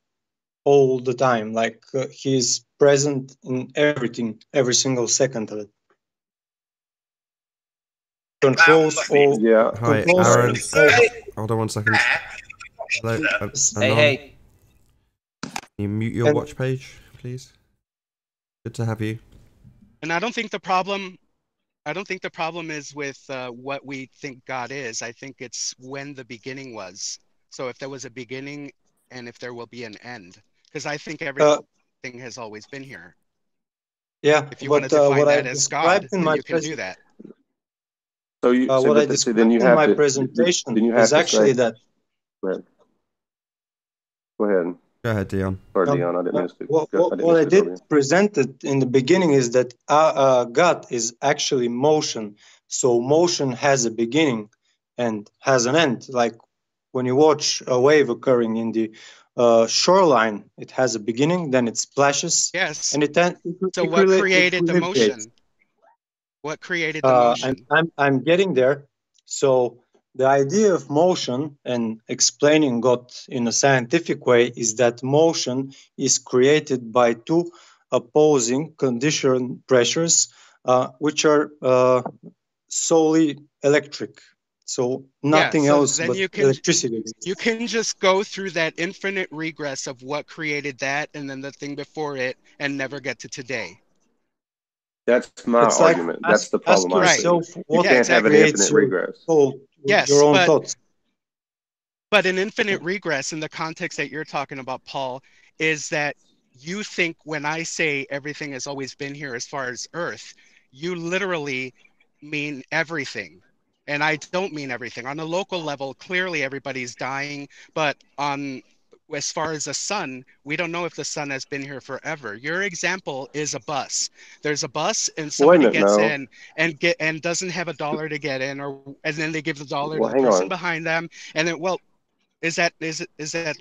all the time. Like he's present in everything, every single second of it. Controls all. Yeah. Hi, controls Aaron. all. Hold on 1 second. Hello. Hey. Can you mute your watch page, please? Good to have you. And I don't think the problem is with what we think God is. I think it's when the beginning was. So if there was a beginning and if there will be an end. Because I think everything has always been here. Yeah. If you want to define that as God, then you can do that. So you what I described in my presentation is actually that. Go ahead. Go ahead, Dion. Sorry, Dion, I didn't mean to speak. What I did present it in the beginning is that God is actually motion. So motion has a beginning and has an end. Like when you watch a wave occurring in the shoreline, it has a beginning, then it splashes. Yes. And so what created the motion? What created the motion? I'm getting there. So the idea of motion and explaining God in a scientific way is that motion is created by two opposing condition pressures, which are solely electric. So nothing else but electricity. You can just go through that infinite regress of what created that and then the thing before it and never get to today. That's my argument. That's the problem I see. You can't have an infinite regress. Yes, your own thoughts. But an infinite regress in the context that you're talking about, Paul, is that you think when I say everything has always been here as far as Earth, you literally mean everything. And I don't mean everything. On a local level, clearly everybody's dying, but as far as the sun, we don't know if the sun has been here forever. Your example is a bus. There's a bus and somebody gets in and doesn't have $1 to get in, and then they give the dollar to the person behind them, and then is that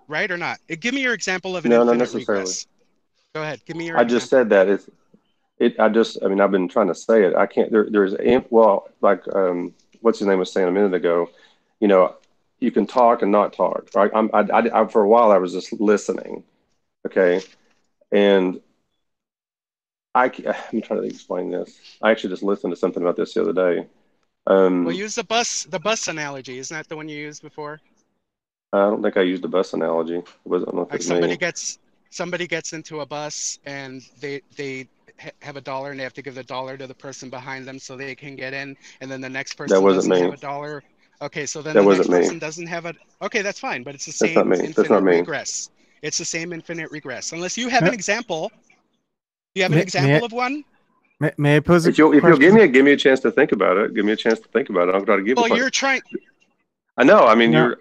right or not? Give me your example of an infinite regress. Go ahead. Give me your example. I just said that I mean, I've been trying to say it. I can't. What's his name was saying a minute ago. You know, you can talk and not talk, right? I for a while I was just listening, okay, and I'm trying to explain this. I actually just listened to something about this the other day. Well, use the bus analogy. Isn't that the one you used before? I don't think I used the bus analogy. It wasn't like somebody gets into a bus and they have $1 and they have to give the $1 to the person behind them so they can get in, and then the next person doesn't have $1. Okay, so then the next person doesn't have a. Okay, that's fine, but it's the same infinite regress. It's the same infinite regress. Unless you have an example. Do you have an example of one? May I pose a question? If you'll give me a chance to think about it, give me a chance to think about it. I'll try to give. Well, you're trying. I know. I mean, you're.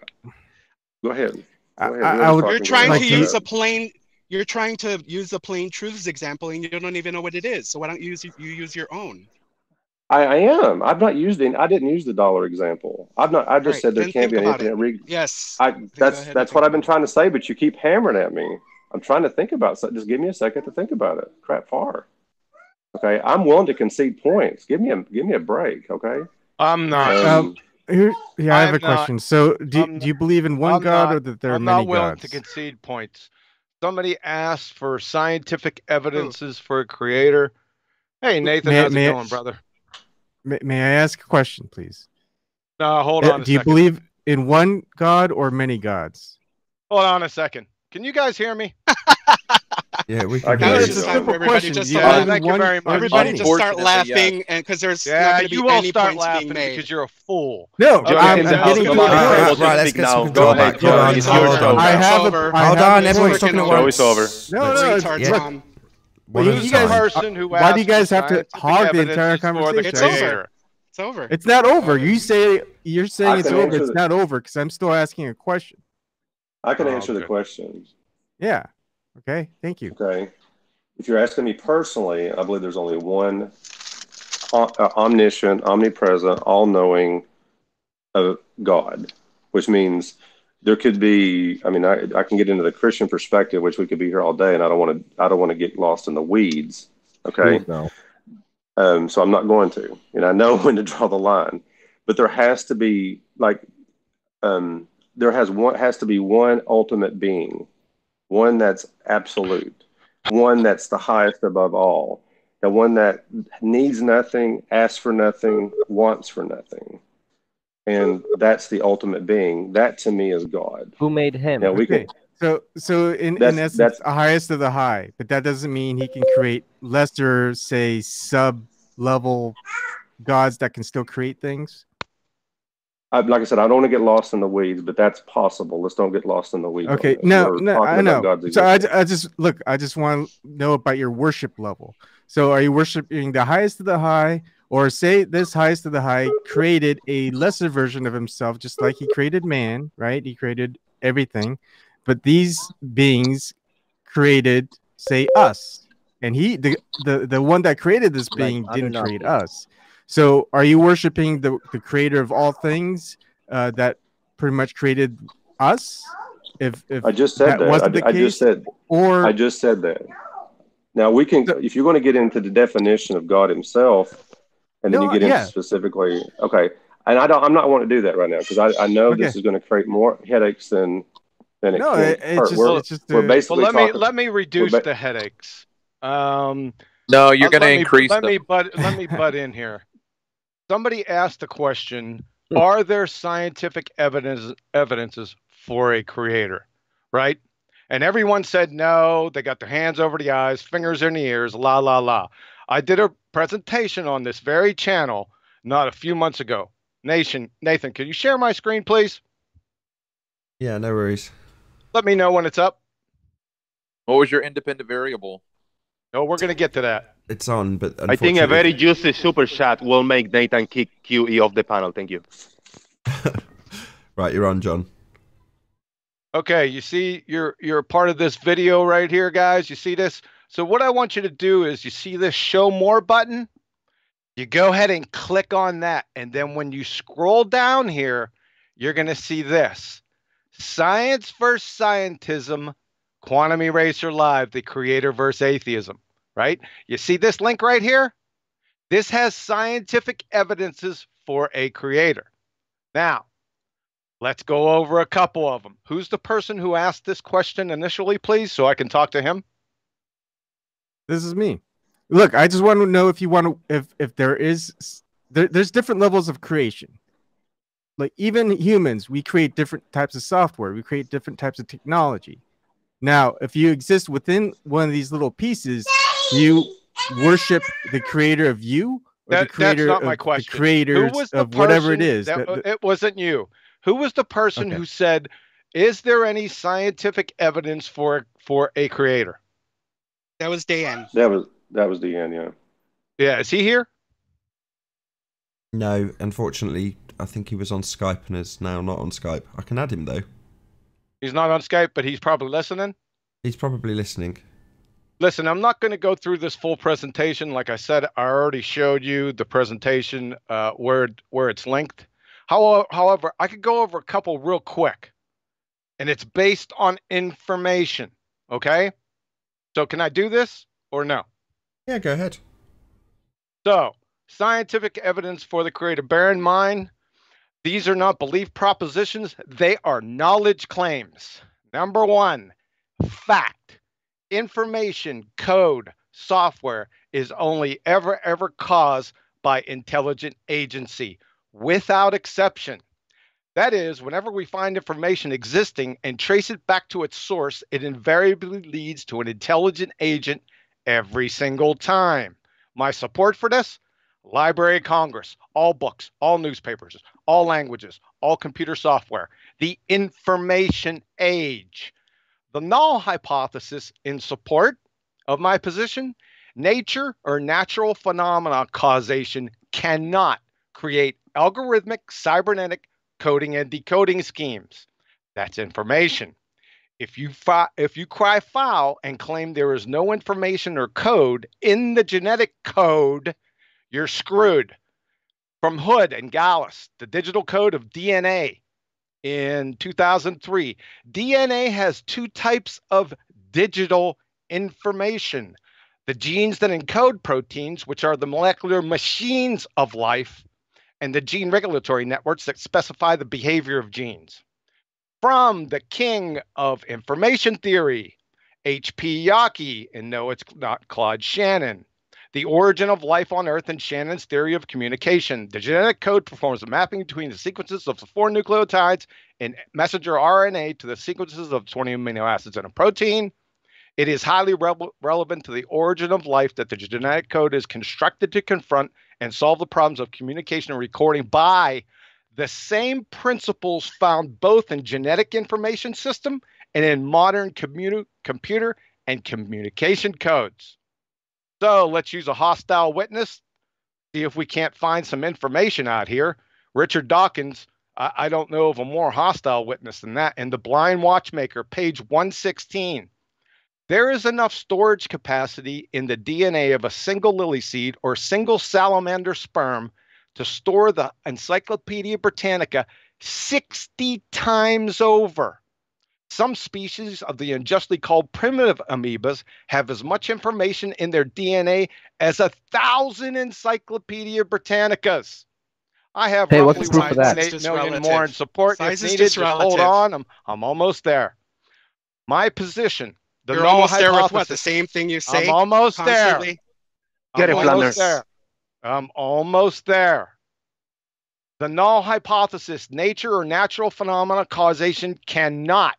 Go ahead. You're trying to use a plain. You're trying to use the plain truths example, and you don't even know what it is. So why don't you use your own? I am. I didn't use the $1 example. I just said there can't be an infinite regress. Yes. That's what I've been trying to say, but you keep hammering at me. I'm trying to think about it. Just give me a second to think about it. Crap far. Okay. I'm willing to concede points. Give me a break. Okay. I'm not. I have a question. So do you believe in one God or that there are many gods? I'm not willing to concede points. Somebody asked for scientific evidences for a creator. Hey, Nathan, how's it going, brother? May I ask a question, please? No, hold on a second. Do you believe in one God or many gods? Hold on a second. Can you guys hear me? Yeah, we can. It's a simple question. Thank you very much. Everybody just start laughing, and because there's not going to be any start points laughing being made. because you're a fool. No, I'm getting to the right, let's get some control back. Hold on, everyone's talking at once. Joey's over. No, One Well, at a you guys, time. person who why do you asked guys for have to scientific hog the entire evidences for the conversation? It's creator? over. It's over. It's not over. You're saying I it's can over. answer It's the- not over because I'm still asking a question. I can Oh, answer the good. question. Yeah. Okay. Thank you. Okay. If you're asking me personally, I believe there's only one omniscient, omnipresent, all-knowing God, which means there could be. I mean, I can get into the Christian perspective, which we could be here all day, and I don't want to get lost in the weeds. Okay. Please no. So I'm not going to, and I know when to draw the line, but there has to be has to be one ultimate being, one that's absolute, one that's the highest above all, the one that needs nothing, asks for nothing, wants for nothing. And that's the ultimate being. That to me is God. Who made him? Now we Okay. can. So in That's essence, the highest of the high, but that doesn't mean he can create lesser, say, sub-level gods that can still create things. Like I said, I don't want to get lost in the weeds, but that's possible. Let's don't get lost in the weeds. Okay, on this. no, We're no, talking I about know. God's So existence. I just want to know about your worship level. So are you worshiping the highest of the high, or say this highest of the high created a lesser version of himself, just like he created man, right? He created everything, but these beings created, say, us, and the one that created this being didn't create us. So are you worshiping the creator of all things that pretty much created us? If I just said that. wasn't the I case, just said that. Now we can, if you're going to get into the definition of God Himself, and then you get into specifically, okay. And I'm not wanting to do that right now because I know this is going to create more headaches than it can hurt. We're basically let me reduce the headaches. No, you're going to increase them. Let me butt in here. Somebody asked the question: are there scientific evidences for a creator? Right? And everyone said no. They got their hands over the eyes, fingers in the ears, la la la. I did a presentation on this very channel not a few months ago. Nathan, can you share my screen, please? Yeah, no worries. Let me know when it's up. What was your independent variable? No, we're going to get to that. It's on, but I think a very juicy super chat will make Nathan kick QE off the panel. Thank you. Right, you're on, John. Okay, you see you're part of this video right here, guys. You see this? So what I want you to do is, you see this show more button? You go ahead and click on that. And then when you scroll down here, you're going to see this. Science versus Scientism, Quantum Eraser Live, the creator versus atheism, right? You see this link right here? This has scientific evidences for a creator. Now, let's go over a couple of them. Who's the person who asked this question initially, please, so I can talk to him? This is me. Look, I just want to know if there's different levels of creation. Like even humans, we create different types of software. We create different types of technology. Now, if you exist within one of these little pieces, you worship the creator of you, or the creator that's not of my question. the creators of whatever it is. It wasn't you. Who was the person who said, is there any scientific evidence for a creator? That was Dan. That was Dan, yeah. Yeah, is he here? No, unfortunately, I think he was on Skype and is now not on Skype. I can add him, though. He's not on Skype, but he's probably listening? He's probably listening. Listen, I'm not going to go through this full presentation. Like I said, I already showed you the presentation where it's linked. However, I could go over a couple real quick, and it's based on information, okay? So can I do this or no? Yeah, go ahead. So, scientific evidence for the creator. Bear in mind, these are not belief propositions. They are knowledge claims. Number one, fact. Information, code, software is only ever caused by intelligent agency, without exception. That is, whenever we find information existing and trace it back to its source, it invariably leads to an intelligent agent every single time. My support for this? Library of Congress, all books, all newspapers, all languages, all computer software, the information age. The null hypothesis in support, of my position? Nature or natural phenomena causation cannot create algorithmic cybernetic coding and decoding schemes. That's information. If you cry foul and claim there is no information or code in the genetic code, you're screwed. From Hood and Gallus, the digital code of DNA in 2003, DNA has two types of digital information: the genes that encode proteins, which are the molecular machines of life, and the gene regulatory networks that specify the behavior of genes. From the king of information theory, H.P. Yaki, and no, it's not Claude Shannon. The origin of life on Earth and Shannon's theory of communication. The genetic code performs a mapping between the sequences of the 4 nucleotides in messenger RNA to the sequences of 20 amino acids in a protein. It is highly relevant to the origin of life that the genetic code is constructed to confront and solve the problems of communication and recording by the same principles found both in genetic information system and in modern computer and communication codes. So let's use a hostile witness, see if we can't find some information out here. Richard Dawkins, I don't know of a more hostile witness than that. In The Blind Watchmaker, page 116. There is enough storage capacity in the DNA of a single lily seed or single salamander sperm to store the Encyclopedia Britannica 60 times over. Some species of the unjustly called primitive amoebas have as much information in their DNA as 1,000 Encyclopedia Britannicas. I have roughly 1.8 million more in support if needed. Just hold on, I'm almost there. My position. You're almost there with what? The same thing you say? I'm almost constantly? there. Get it, Flanders. I'm almost there. The null hypothesis, nature or natural phenomena causation, cannot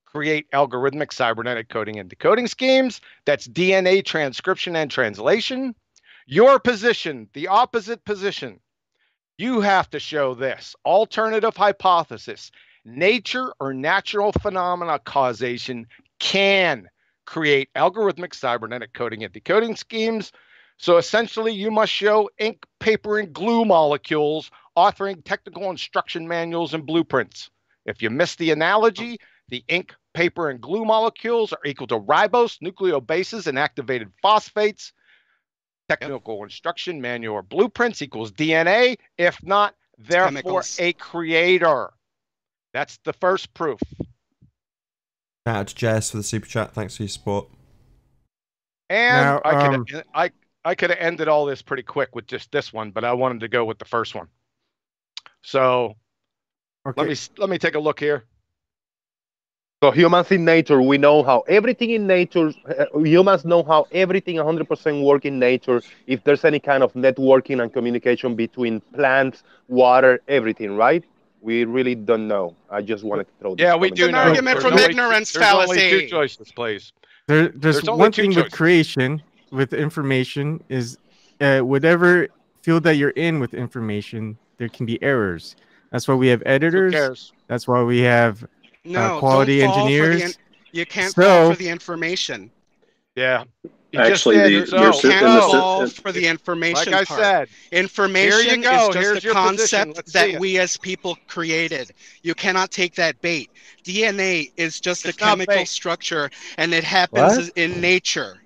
create algorithmic cybernetic coding and decoding schemes. That's DNA transcription and translation. Your position, the opposite position. You have to show this. Alternative hypothesis, nature or natural phenomena causation can create algorithmic cybernetic coding and decoding schemes. So essentially, you must show ink, paper, and glue molecules authoring technical instruction manuals and blueprints. If you miss the analogy, the ink, paper, and glue molecules are equal to ribose, nucleobases, and activated phosphates. Technical instruction manual or blueprints equals DNA. If not, therefore chemicals. A creator. That's the first proof. Shout out to Jess for the super chat. Thanks for your support. And now, I could have ended all this pretty quick with just this one, but I wanted to go with the first one. So let me take a look here. So humans in nature, we know how everything in nature, humans know how everything 100% work in nature. If there's any kind of networking and communication between plants, water, everything, right? We really don't know. I just wanted to throw this. Yeah, we do know. Argument from ignorance fallacy. There's only 2 choices, please. There's one thing with creation, with information, is whatever field that you're in with information, there can be errors. That's why we have editors. That's why we have quality engineers. You can't fall for the information. Yeah. Actually, fall for the information. Like I said, information is just a concept that we as people created. You cannot take that bait. DNA is just a chemical structure, and it happens in nature.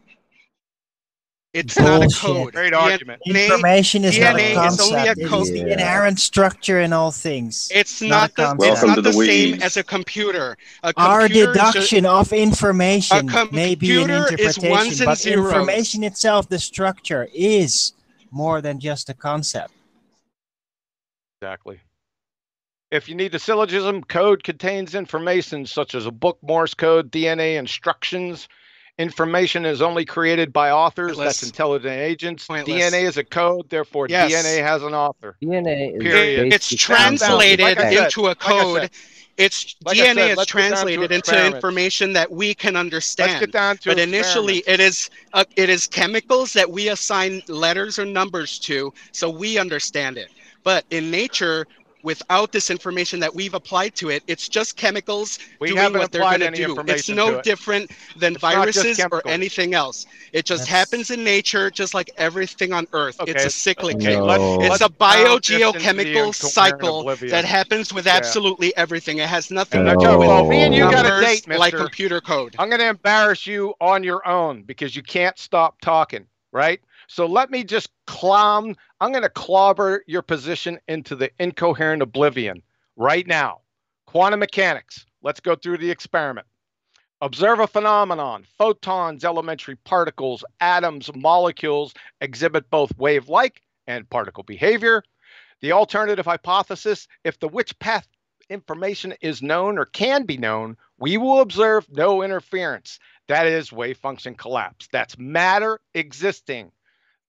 It's not a code. Great argument. Information is not a concept. Only a code. It's the inherent structure in all things. It's not the same as a computer. Our deduction of information may be an interpretation, but information itself, the structure, is more than just a concept. Exactly. If you need a syllogism, code contains information such as a book, Morse code, DNA instructions. Information is only created by authors. That's intelligent agents. DNA is a code, therefore DNA has an author. DNA is period. It's translated into a code. DNA is translated into information that we can understand. Let's get down to but initially, it is chemicals that we assign letters or numbers to, so we understand it. But in nature, without this information that we've applied to it. It's just chemicals doing haven't what they're going applied to any do. It's information no to it. different than It's not just viruses or chemicals. anything else. It just That's- happens in nature, just like everything on Earth. It's Okay, a cyclic. okay, No. It's let's a drown this into the biogeochemical incoherent cycle oblivion. that happens with Yeah. absolutely everything. It has nothing Now, to do Joe, with well, me and you got a numbers date, mister. like computer code. I'm going to embarrass you on your own because you can't stop talking, right? So let me just I'm going to clobber your position into the incoherent oblivion right now. Quantum mechanics. Let's go through the experiment. Observe a phenomenon. Photons, elementary particles, atoms, molecules exhibit both wave-like and particle behavior. The alternative hypothesis, if the which path information is known or can be known, we will observe no interference. That is wave function collapse. That's matter existing.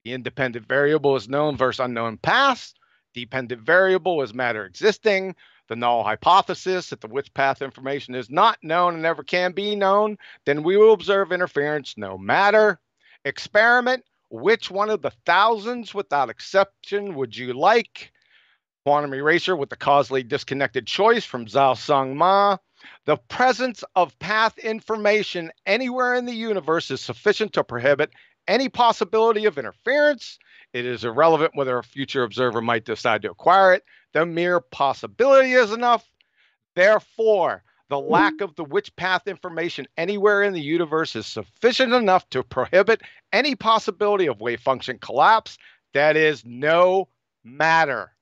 The independent variable is known versus unknown paths. Dependent variable is matter existing. The null hypothesis, if the which path information is not known and never can be known, then we will observe interference, no matter. Experiment, which one of the thousands without exception would you like? Quantum eraser with the causally disconnected choice from Zhao Sung Ma. The presence of path information anywhere in the universe is sufficient to prohibit any possibility of interference. It is irrelevant whether a future observer might decide to acquire it. The mere possibility is enough. Therefore, the lack of the which path information anywhere in the universe is sufficient enough to prohibit any possibility of wave function collapse. That is no matter.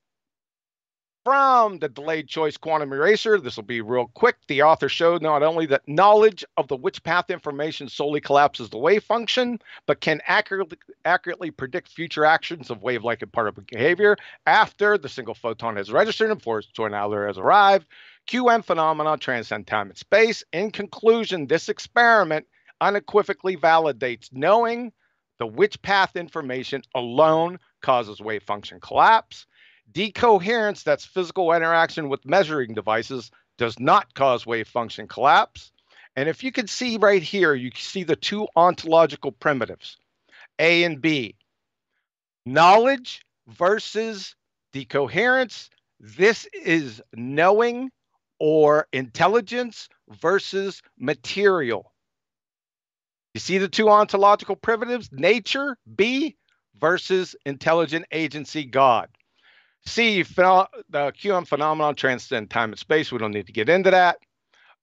From the delayed choice quantum eraser, this will be real quick. The author showed not only that knowledge of the which path information solely collapses the wave function, but can accurately predict future actions of wave-like and particle behavior after the single photon has registered and before its tornado has arrived. QM phenomena transcend time and space. In conclusion, this experiment unequivocally validates knowing the which path information alone causes wave function collapse. Decoherence, that's physical interaction with measuring devices, does not cause wave function collapse. And if you can see right here, you can see the two ontological primitives, A and B. Knowledge versus decoherence. This is knowing or intelligence versus material. You see the two ontological primitives, nature, B, versus intelligent agency, God. C, the QM phenomenon transcend time and space. We don't need to get into that.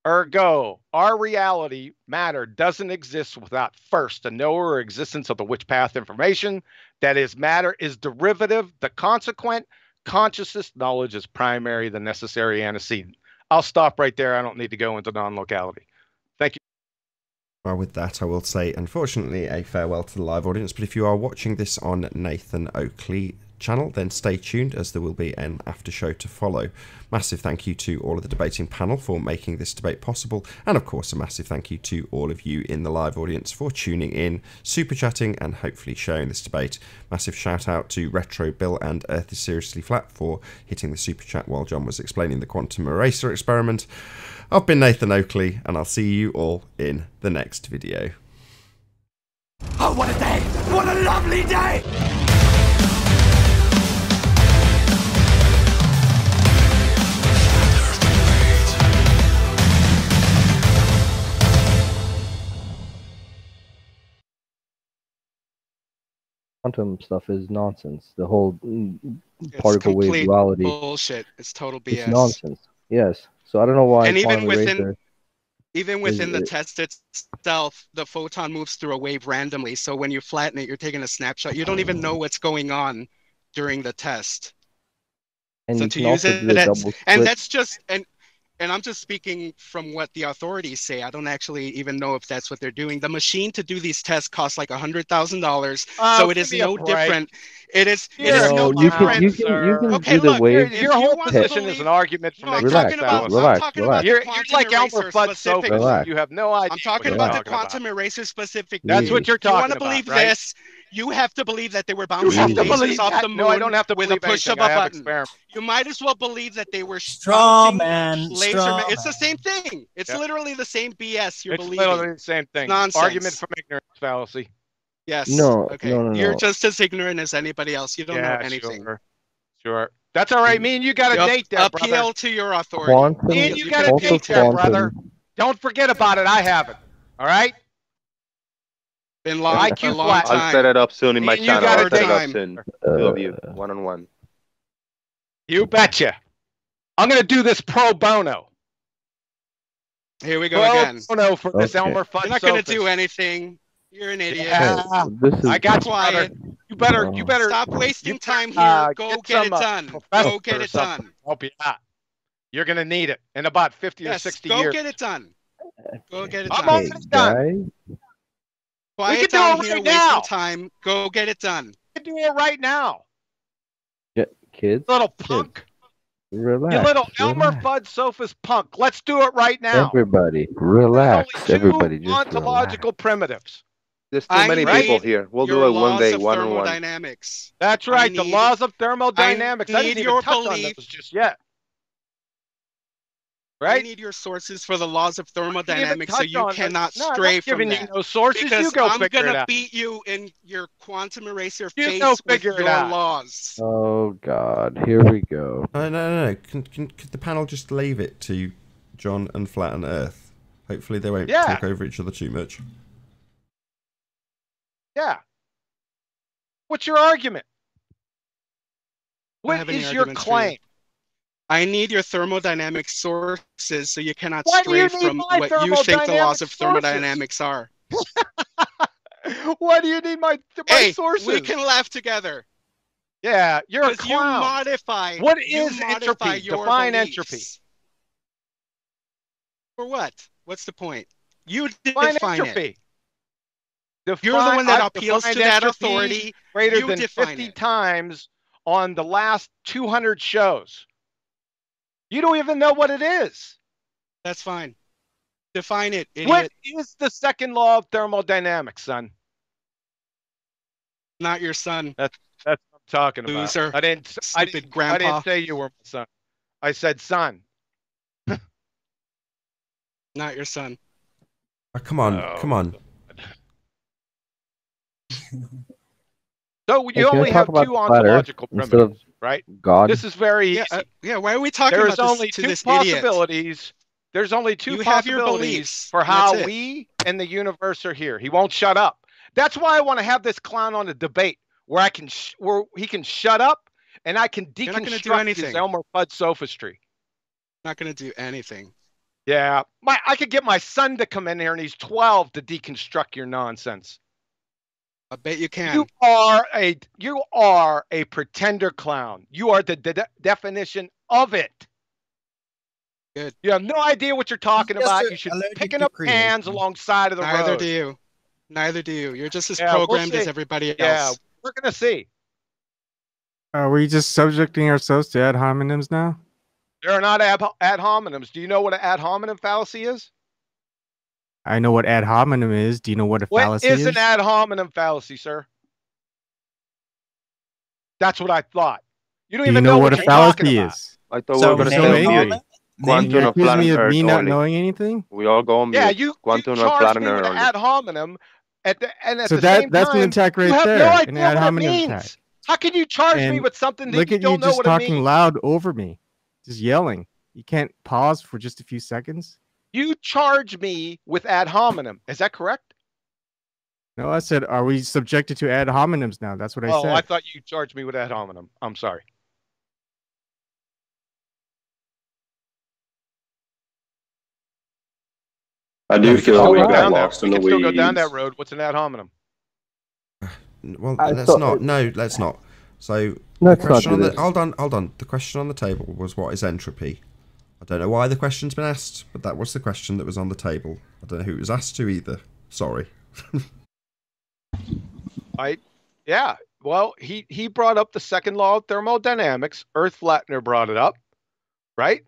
Ergo, our reality, matter, doesn't exist without first the knower or existence of the which path information. That is, matter is derivative, the consequent. Consciousness, knowledge is primary, the necessary antecedent. I'll stop right there. I don't need to go into non-locality. Thank you. Well, with that, I will say, unfortunately, a farewell to the live audience. But if you are watching this on Nathan Oakley channel, then stay tuned as there will be an after show to follow. Massive thank you to all of the debating panel for making this debate possible, and of course a massive thank you to all of you in the live audience for tuning in, super chatting, and hopefully sharing this debate. Massive shout out to Retro Bill and Earth is Seriously Flat for hitting the super chat while John was explaining the quantum eraser experiment. I've been Nathan Oakley, and I'll see you all in the next video. Oh, what a day! What a lovely day! Quantum stuff is nonsense. The whole particle wave duality bullshit. It's total BS. It's nonsense. Yes. So I don't know why. And even within the test itself, the photon moves through a wave randomly. So when you flatten it, you're taking a snapshot. You don't even know what's going on during the test. And so you to can use also it, do a double split. and that's just and I'm just speaking from what the authorities say. I don't actually even know if that's what they're doing. The machine to do these tests costs like $100,000. So it is no different. It is no different. You can okay, do the look, wave. Your whole position is an argument for making relax, fallacies. relax. You're like Elmer Fudd Sophus. You have no idea. I'm talking about the quantum eraser specific. That's what you're talking about. If you want to believe right? this, you have to believe that they were bouncing lasers off the moon. No, I don't have to with believe a push of anything. a I have button. experiments. You might as well believe that they were straw bouncing man. laser. It's the same thing. It's literally the same BS you're believing. It's literally the same thing. Nonsense. Argument from ignorance fallacy. Yes. No. Okay. No. You're just as ignorant as anybody else. You don't know anything. Sure. That's all right. Me and you got a date there, brother. Appeal to your authority. Quantum, Me and you got a date there, brother. Don't forget about it. I have it. All right? Been long, IQ a long flat. time. I'll set it up soon in my Me and you channel. got I'll a set it up time. soon. Two of you, one-on-one. You betcha. I'm going to do this pro bono. Here we go again. Pro bono for this Elmer Fudd. You're not going to do anything. You're an idiot. Yeah. I got you, brother. You better Stop wasting time here. Go get it done. Go get it done. Help you out. You're going to need it in about 50 or 60 years. Go get it done. Go get it done. I'm almost done. Quiet down here, wasting time. Go get it done. We can do it right now. Yeah, kids. Little punk. Relax. You little Elmer Fudd Sophist punk. Let's do it right now. Everybody, relax. Everybody, just ontological primitives. There's too many people here. We'll do it one day, one-on-one. Thermodynamics. That's right. The laws of thermodynamics. I didn't even your touch on those just yet. Right? I need your sources for the laws of thermodynamics so you cannot No, stray from that. You no sources. Because you go I'm figure gonna it out. beat you in your quantum eraser You face go with figure your it out. laws. Oh God, here we go. No. Can the panel just leave it to John and Flat and Earth? Hopefully they won't talk over each other too much. Yeah. What's your argument? What is your claim? I need your thermodynamic sources so you cannot Why do you stray need from my what you think the laws of thermodynamic thermodynamics are. Why do you need my sources? We can laugh together. Yeah, you're a 'Cause clown. You modify. What you is modify entropy? your Define beliefs. entropy. For what? What's the point? You Define define entropy. it. You're the one that I've appeals to defined that entropy authority. Greater You than define 50 it. times on the last 200 shows. You don't even know what it is. That's fine. Define it, idiot. What is the second law of thermodynamics, son? Not your son. That's what I'm talking about. Loser. I didn't grandpa. I didn't say you were my son. I said son. Not your son. Oh, come on, come on. So you only have two ontological primitives, right? God. This is very easy. Yeah, why are we talking There's about only this to two this idiot? possibilities. There's only two You have your possibilities beliefs. for how That's it. we and the universe are here. He won't shut up. That's why I want to have this clown on a debate where I can where he can shut up and I can You're not gonna do deconstruct anything. his Elmer Fudd sophistry. Not going to do anything. Yeah, I could get my son to come in here and he's 12 to deconstruct your nonsense. I bet you can. You are a pretender clown. You are the definition of it. Good. You have no idea what you're talking about. You should be picking up cans alongside of the road. Neither do you. Neither do you. You're just as Yeah, we'll programmed as see. everybody else. Yeah, we're gonna see. Are we just subjecting ourselves to ad hominems now? They're not ad hominems. Do you know what an ad hominem fallacy is? I know what ad hominem is. Do you know what a fallacy What is? is an ad hominem fallacy, sir? That's what I thought. You don't Do you even know what what a you're talking fallacy about. is? I thought we were going to stay on theory. Quantum You're and flat accusing me of earth me not only. knowing anything? We all go on Yeah, mute. you Quantum and charged flat me with earth an only. ad hominem at the So same that's time. an attack right you have there. no An idea ad what it hominem means. attack. How can you charge me And with something that look you at you don't know just what it talking means? loud over me, just yelling. You can't pause for just a few seconds? You charge me with ad hominem. Is that correct? No, I said, are we subjected to ad hominems now? That's what I said. I thought you charged me with ad hominem. I'm sorry. I do feel still we go got down lost that. in We the can still go down weeds. that road. What's an ad hominem? Well, I let's thought- not. No, let's not. So, Let's the not question do on the, this. hold on. The question on the table was, what is entropy? I don't know why the question's been asked, but that was the question that was on the table. I don't know who it was asked to either. Sorry. Yeah. Well, he brought up the second law of thermodynamics. Earth Flattener brought it up, right?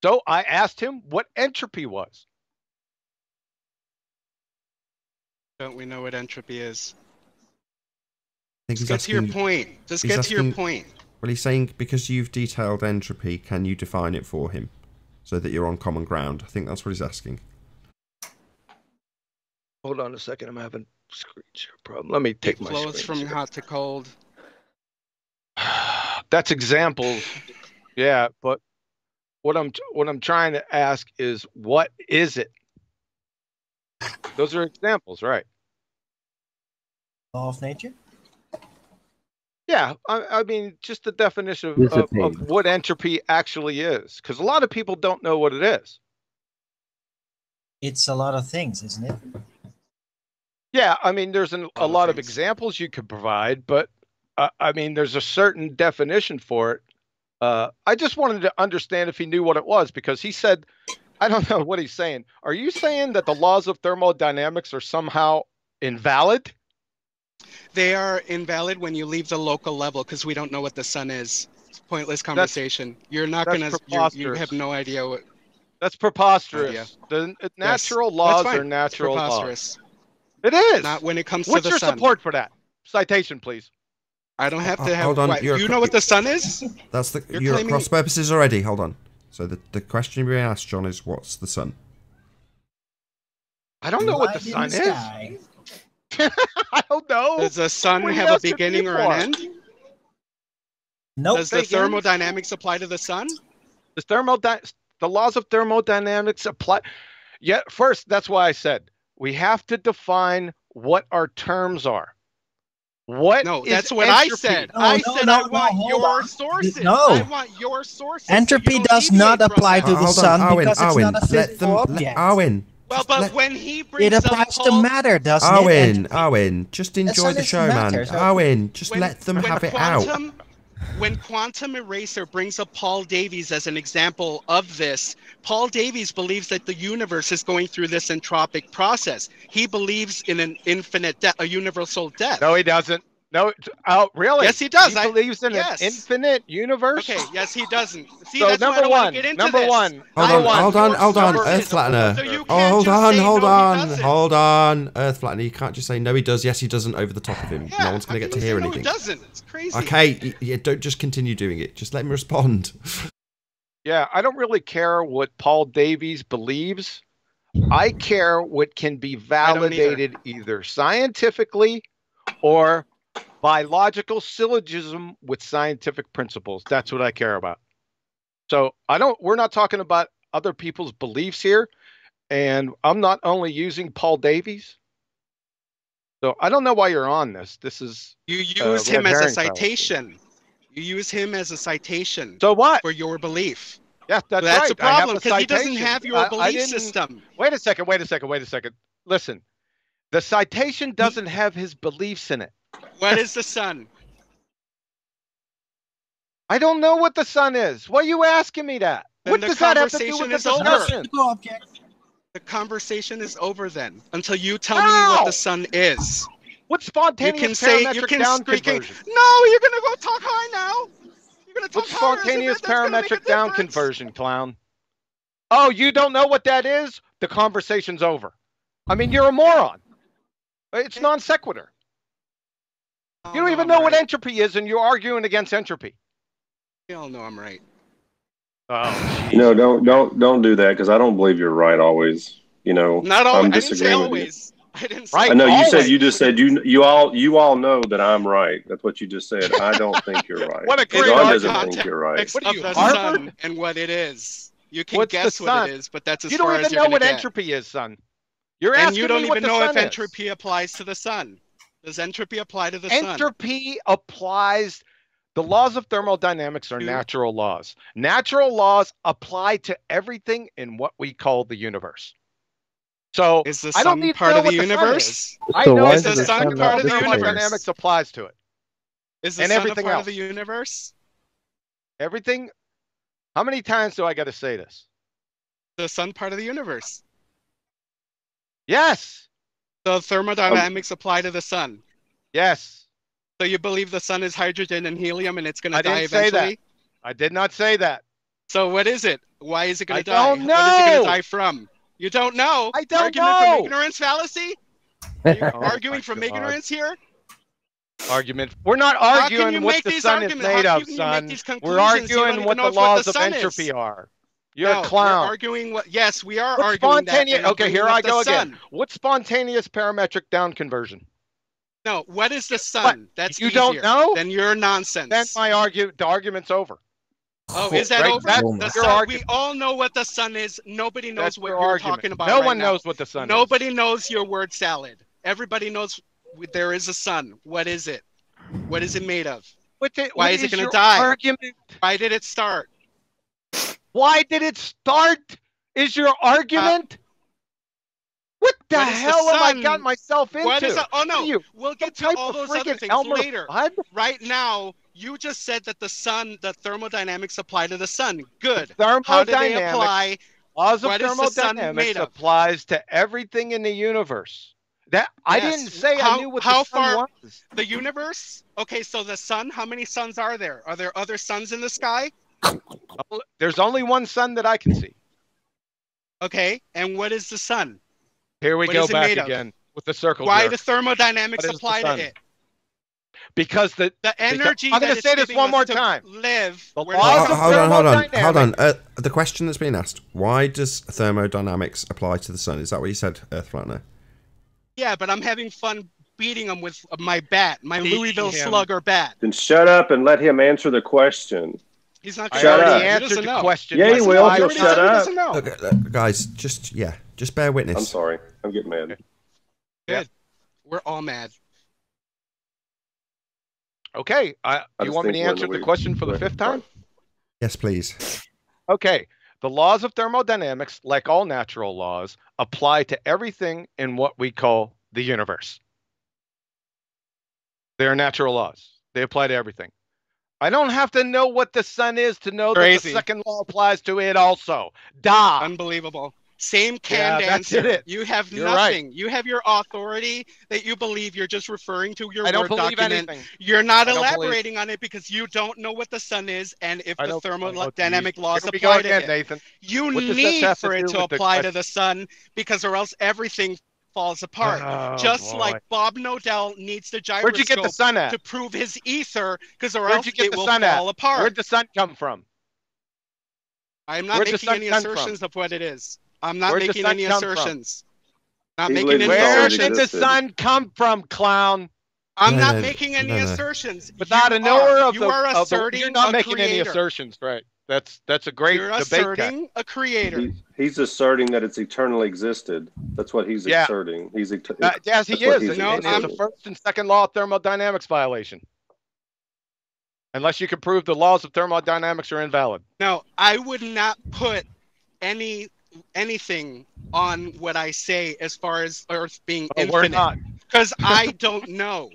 So I asked him what entropy was. Don't we know what entropy is? I think Just he's get to your asking- point. Just he's get to your asking- point. Well, he's saying because you've detailed entropy, can you define it for him so that you're on common ground? I think that's what he's asking. Hold on a second. I'm having screen share problem. Let me take It my flows screen from share. hot to cold. That's examples. Yeah, but what I'm trying to ask is, what is it? Those are examples, right? Law of nature? Yeah, I mean, just the definition of what entropy actually is, because a lot of people don't know what it is. It's a lot of things, isn't it? Yeah, I mean, there's a lot of examples you could provide, but I mean, there's a certain definition for it. I just wanted to understand if he knew what it was, because he said, I don't know what he's saying. Are you saying that the laws of thermodynamics are somehow invalid? They are invalid when you leave the local level, because we don't know what the sun is. It's a pointless conversation. You're not going to, you have no idea what. That's preposterous. The natural laws are natural laws. It is. Not when it comes What's to the sun. What's your support for that? Citation, please. I don't have to have. Hold on. What, you know what the sun is? That's the. You're at cross purposes already. Hold on. So the question we asked, John, is what's the sun? I don't know what the sun is. I don't know. Does the sun have a beginning or an end? No. Does the thermodynamics apply to the sun? The laws of thermodynamics apply. Yeah, first, that's why I said we have to define what our terms are. What? No, is that's what entropy? I said. I want your sources. No. I want your sources. Entropy does not apply to the sun because it's not a physical object. Well, but when he brings it applies to matter, doesn't it? Owen, just enjoy the show, man. Owen, just let them have it out. When Quantum Eraser brings up Paul Davies as an example of this, Paul Davies believes that the universe is going through this entropic process. He believes in an infinite death, a universal death. No, he doesn't. No, really? Yes, he does. He believes in an infinite universe. Okay, yes, he doesn't. See, so that's why I don't want to get into this. Hold on, Earth Flattener. Hold on, Earth Flattener. You can't just say no, he does, yes, he doesn't over the top of him. Yeah, no one's going to get to hear anything. No, he doesn't. It's crazy. Okay, don't just continue doing it. Just let me respond. Yeah, I don't really care what Paul Davies believes. I care what can be validated either scientifically or by logical syllogism with scientific principles. That's what I care about. So we're not talking about other people's beliefs here. And I'm not only using Paul Davies. So I don't know why you're on this. This is you use him as a citation. You use him as a citation. So what? For your belief. Yeah, that's right. That's a problem because he doesn't have your belief system. Wait a second. Listen, the citation doesn't have his beliefs in it. What is the sun? I don't know what the sun is. Why are you asking me that? Then what does that have to do with the discussion? The conversation is over then until you tell me what the sun is. What spontaneous parametric down conversion? No, you're gonna go talk high now. You're gonna talk What spontaneous parametric down conversion, clown? Oh, you don't know what that is? The conversation's over. I mean, you're a moron. It's non sequitur. You don't even know what entropy is, and you're arguing against entropy. You all know I'm right. Oh, no, don't do that because I don't believe you're right always. Not always. I didn't say always. I didn't say. I know you just said you all know that I'm right. That's what you just said. I don't think you're right. What a great John doesn't think you're right. What are you, the sun and what it is? You can guess what it is, but that's as far as you're going to get. You don't even know what entropy is, son. You're asking me what the sun is. And you don't even know if entropy applies to the sun. Does entropy apply to the sun? Entropy applies. The laws of thermodynamics are natural laws. Natural laws apply to everything in what we call the universe. So is the sun part of the universe? I know is the sun part of the universe. Thermodynamics applies to it. Is the sun a part of the universe? Everything. How many times do I got to say this? The sun part of the universe. Yes. So thermodynamics apply to the sun. Yes. So you believe the sun is hydrogen and helium and it's going to die eventually? I did not say that. So what is it? Why is it going to die? I don't know. What is it going to die from? You don't know? I don't know. From ignorance fallacy? Are you arguing from ignorance here? Argument. We're not arguing what the sun is made of, son. We're arguing what the laws of entropy are. You're a clown. We're arguing what? Yes, we are arguing that. Okay, here I go again. What's spontaneous parametric down conversion? No, what is the sun? What? That's You easier. don't know? Then you're nonsense. Then the argument's over. Oh, is that Right, over? that's The your sun, argument. we all know what the sun is. Nobody knows That's what your you're argument. talking about No right one now. knows what the sun is. Nobody knows your word salad. Everybody knows there is a sun. What is it? What is it made of? Why is it going to die? Argument? Why did it start? Why did it start? Is your argument? What the hell am I got myself into? What is it? Oh no, you? we'll get to all those other things later. Right now, you just said that the sun, the thermodynamics apply to the sun. Good. How do they apply? Laws of What is the sun thermodynamics made of? applies to everything in the universe. That I didn't say I knew what how the sun far, was. The universe? Okay, so the sun, how many suns are there? Are there other suns in the sky? There's only one sun that I can see. Okay, and what is the sun? Here we What go is it back made of? again with the circle Why jerk. do thermodynamics What is the apply sun? to it? Because the energy I'm going that to is say this giving one us more to time. Live. The where laws does it of come from? Hold on. The question that's been asked: why does thermodynamics apply to the sun? Is that what you said, Earth Flattener? Yeah, but I'm having fun beating him with my bat, my Louisville Slugger bat. Then shut up and let him answer the question. He's not. Shut up. He answered the question. Yeah, he will. He'll shut up. Look, guys, just bear witness. I'm sorry. I'm getting mad. Good. We're all mad. Okay. You want me to answer the question for the fifth time? Yes, please. Okay. The laws of thermodynamics, like all natural laws, apply to everything in what we call the universe. They are natural laws. They apply to everything. I don't have to know what the sun is to know that the second law applies to it also. Da. Unbelievable. Same canned answer. That's it. You have You're nothing. right. You have your authority that you believe. You're just referring to your I don't Word believe document. anything. You're not I don't elaborating on it because you don't know what the sun is and if the thermodynamic laws Here we go apply again, to it. Nathan. You What does this need have to for it do to with the apply to question? the sun because or else everything falls apart. Oh, just boy. like Bob Nodell needs the gyroscope Where'd you get the sun at? to prove his ether because or Where'd else you get it the will sun fall at? apart. Where'd the sun come from? I'm not Where'd the making sun any come from? assertions of what it is. I'm not Where'd the making sun any come from? assertions. Not He making believes any it's Where always did the existed. sun come from, clown? I'm No, not no, making any no. assertions. Without You a knower are. of You the, are of the, asserting you're not a making any creator. assertions, right? That's a great You're debate asserting a creator. He's asserting that it's eternally existed. That's what he's Yeah. asserting. Yes, he that's what is. he's And No, it's asserting. the first and second law of thermodynamics violation. Unless you can prove the laws of thermodynamics are invalid. No, I would not put anything on what I say as far as Earth being Oh, we're infinite not. because I don't know.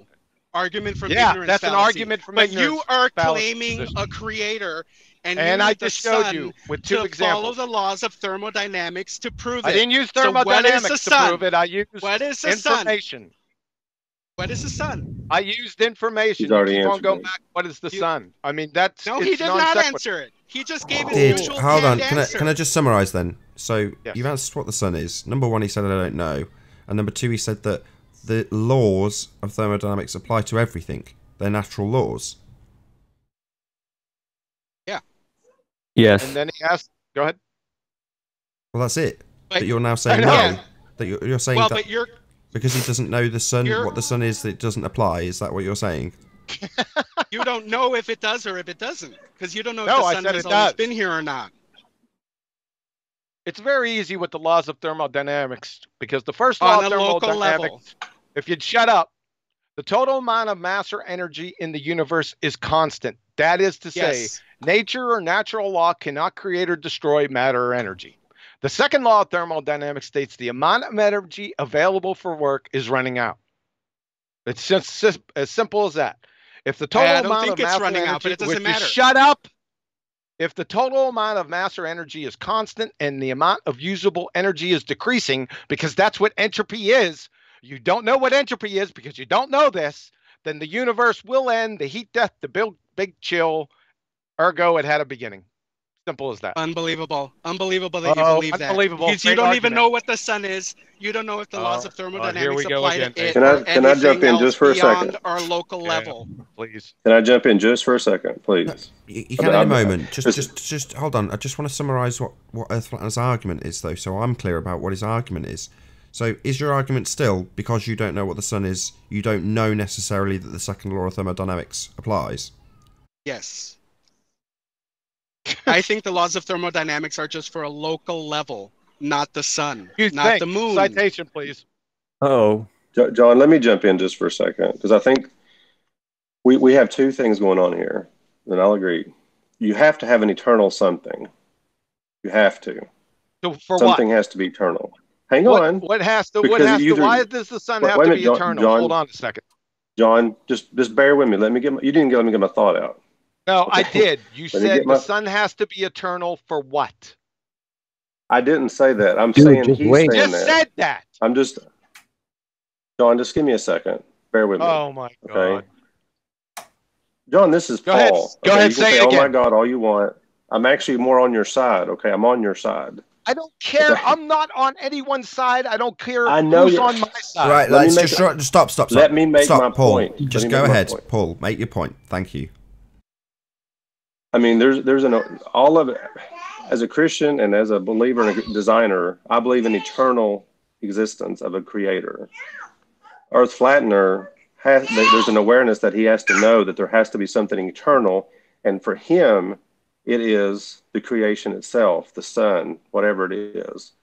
Argument from Yeah, ignorance that's an fallacy. argument from but ignorance you are fallacy claiming position. a creator and you And I need the just showed sun you with two to examples. follow the laws of thermodynamics to prove it. I didn't use So what is thermodynamics the to sun? prove it. I used What is the sun? information. What is the sun? I used information. He's already You keep on answered going it. back. What is the sun? I mean, that's No, it's he did non not sequitur. answer it. He just gave his usual Hold on. canned answer. Can I just summarize then? So Yes. you've answered what the sun is. Number one, he said I don't know, and number two, he said that the laws of thermodynamics apply to everything. They're natural laws. Yeah. Yes. And then he asked, go ahead. Well, that's it. But- That you're now saying I no. know. That you're saying Well, that but you're because he doesn't know the sun, You're- what the sun is, that it doesn't apply. Is that what you're saying? you don't know if it does or if it doesn't because you don't know if No, the I sun said has it always does. been here or not. It's very easy with the laws of thermodynamics because the first law On of a local thermodynamics, if you'd shut up, the total amount of mass or energy in the universe is constant. That is to say, Yes. nature or natural law cannot create or destroy matter or energy. The second law of thermodynamics states the amount of energy available for work is running out. It's just as simple as that. If the total I don't amount think of it's mass or running energy, out, but it doesn't would you matter. shut up? If the total amount of mass or energy is constant and the amount of usable energy is decreasing, because that's what entropy is, you don't know what entropy is because you don't know this, then the universe will end, the heat death, the big chill, ergo it had a beginning. Simple as that. Unbelievable. Unbelievable that you Oh, believe that. unbelievable. Because you Great don't even argument. know what the sun is. You don't know if the laws of here thermodynamics we go apply again. to it Can or I jump anything in else just for a beyond second? our local level. Please. Can I jump in just for a second, please? You can in a moment. Just hold on. I just want to summarise what Earth Flattener's argument is, though, so I'm clear about what his argument is. So is your argument still, because you don't know what the sun is, you don't know necessarily that the second law of thermodynamics applies? Yes. I think the laws of thermodynamics are just for a local level, not the sun, not the moon. Citation, please. Oh, John, let me jump in just for a second, because I think we have two things going on here, and I'll agree. You have to have an eternal something. You have to. So for something what? has to be eternal. Hang on. What has to? Either, why does the sun have to be eternal? John, Hold on a second. John, just bear with me. You didn't let me get my thought out. No, okay. I did. You said the sun has to be eternal for what? I didn't say that. I'm saying he's saying just that. said that. I'm just, John, just give me a second. Bear with me. Oh my God. Okay. John, this is Paul. Go ahead, say it again. Oh my God, all you want. I'm actually more on your side. Okay, I'm on your side. I don't care. Okay. I'm not on anyone's side. I don't care I know who's on my side. Right, let's just stop. Let me make my Paul. point. Just go ahead, Paul. Make your point. Thank you. I mean, there's all of it. As a Christian and as a believer and a designer, I believe in eternal existence of a creator. Earth Flattener there's an awareness that he has to know that there has to be something eternal, and for him, it is the creation itself, the sun, whatever it is.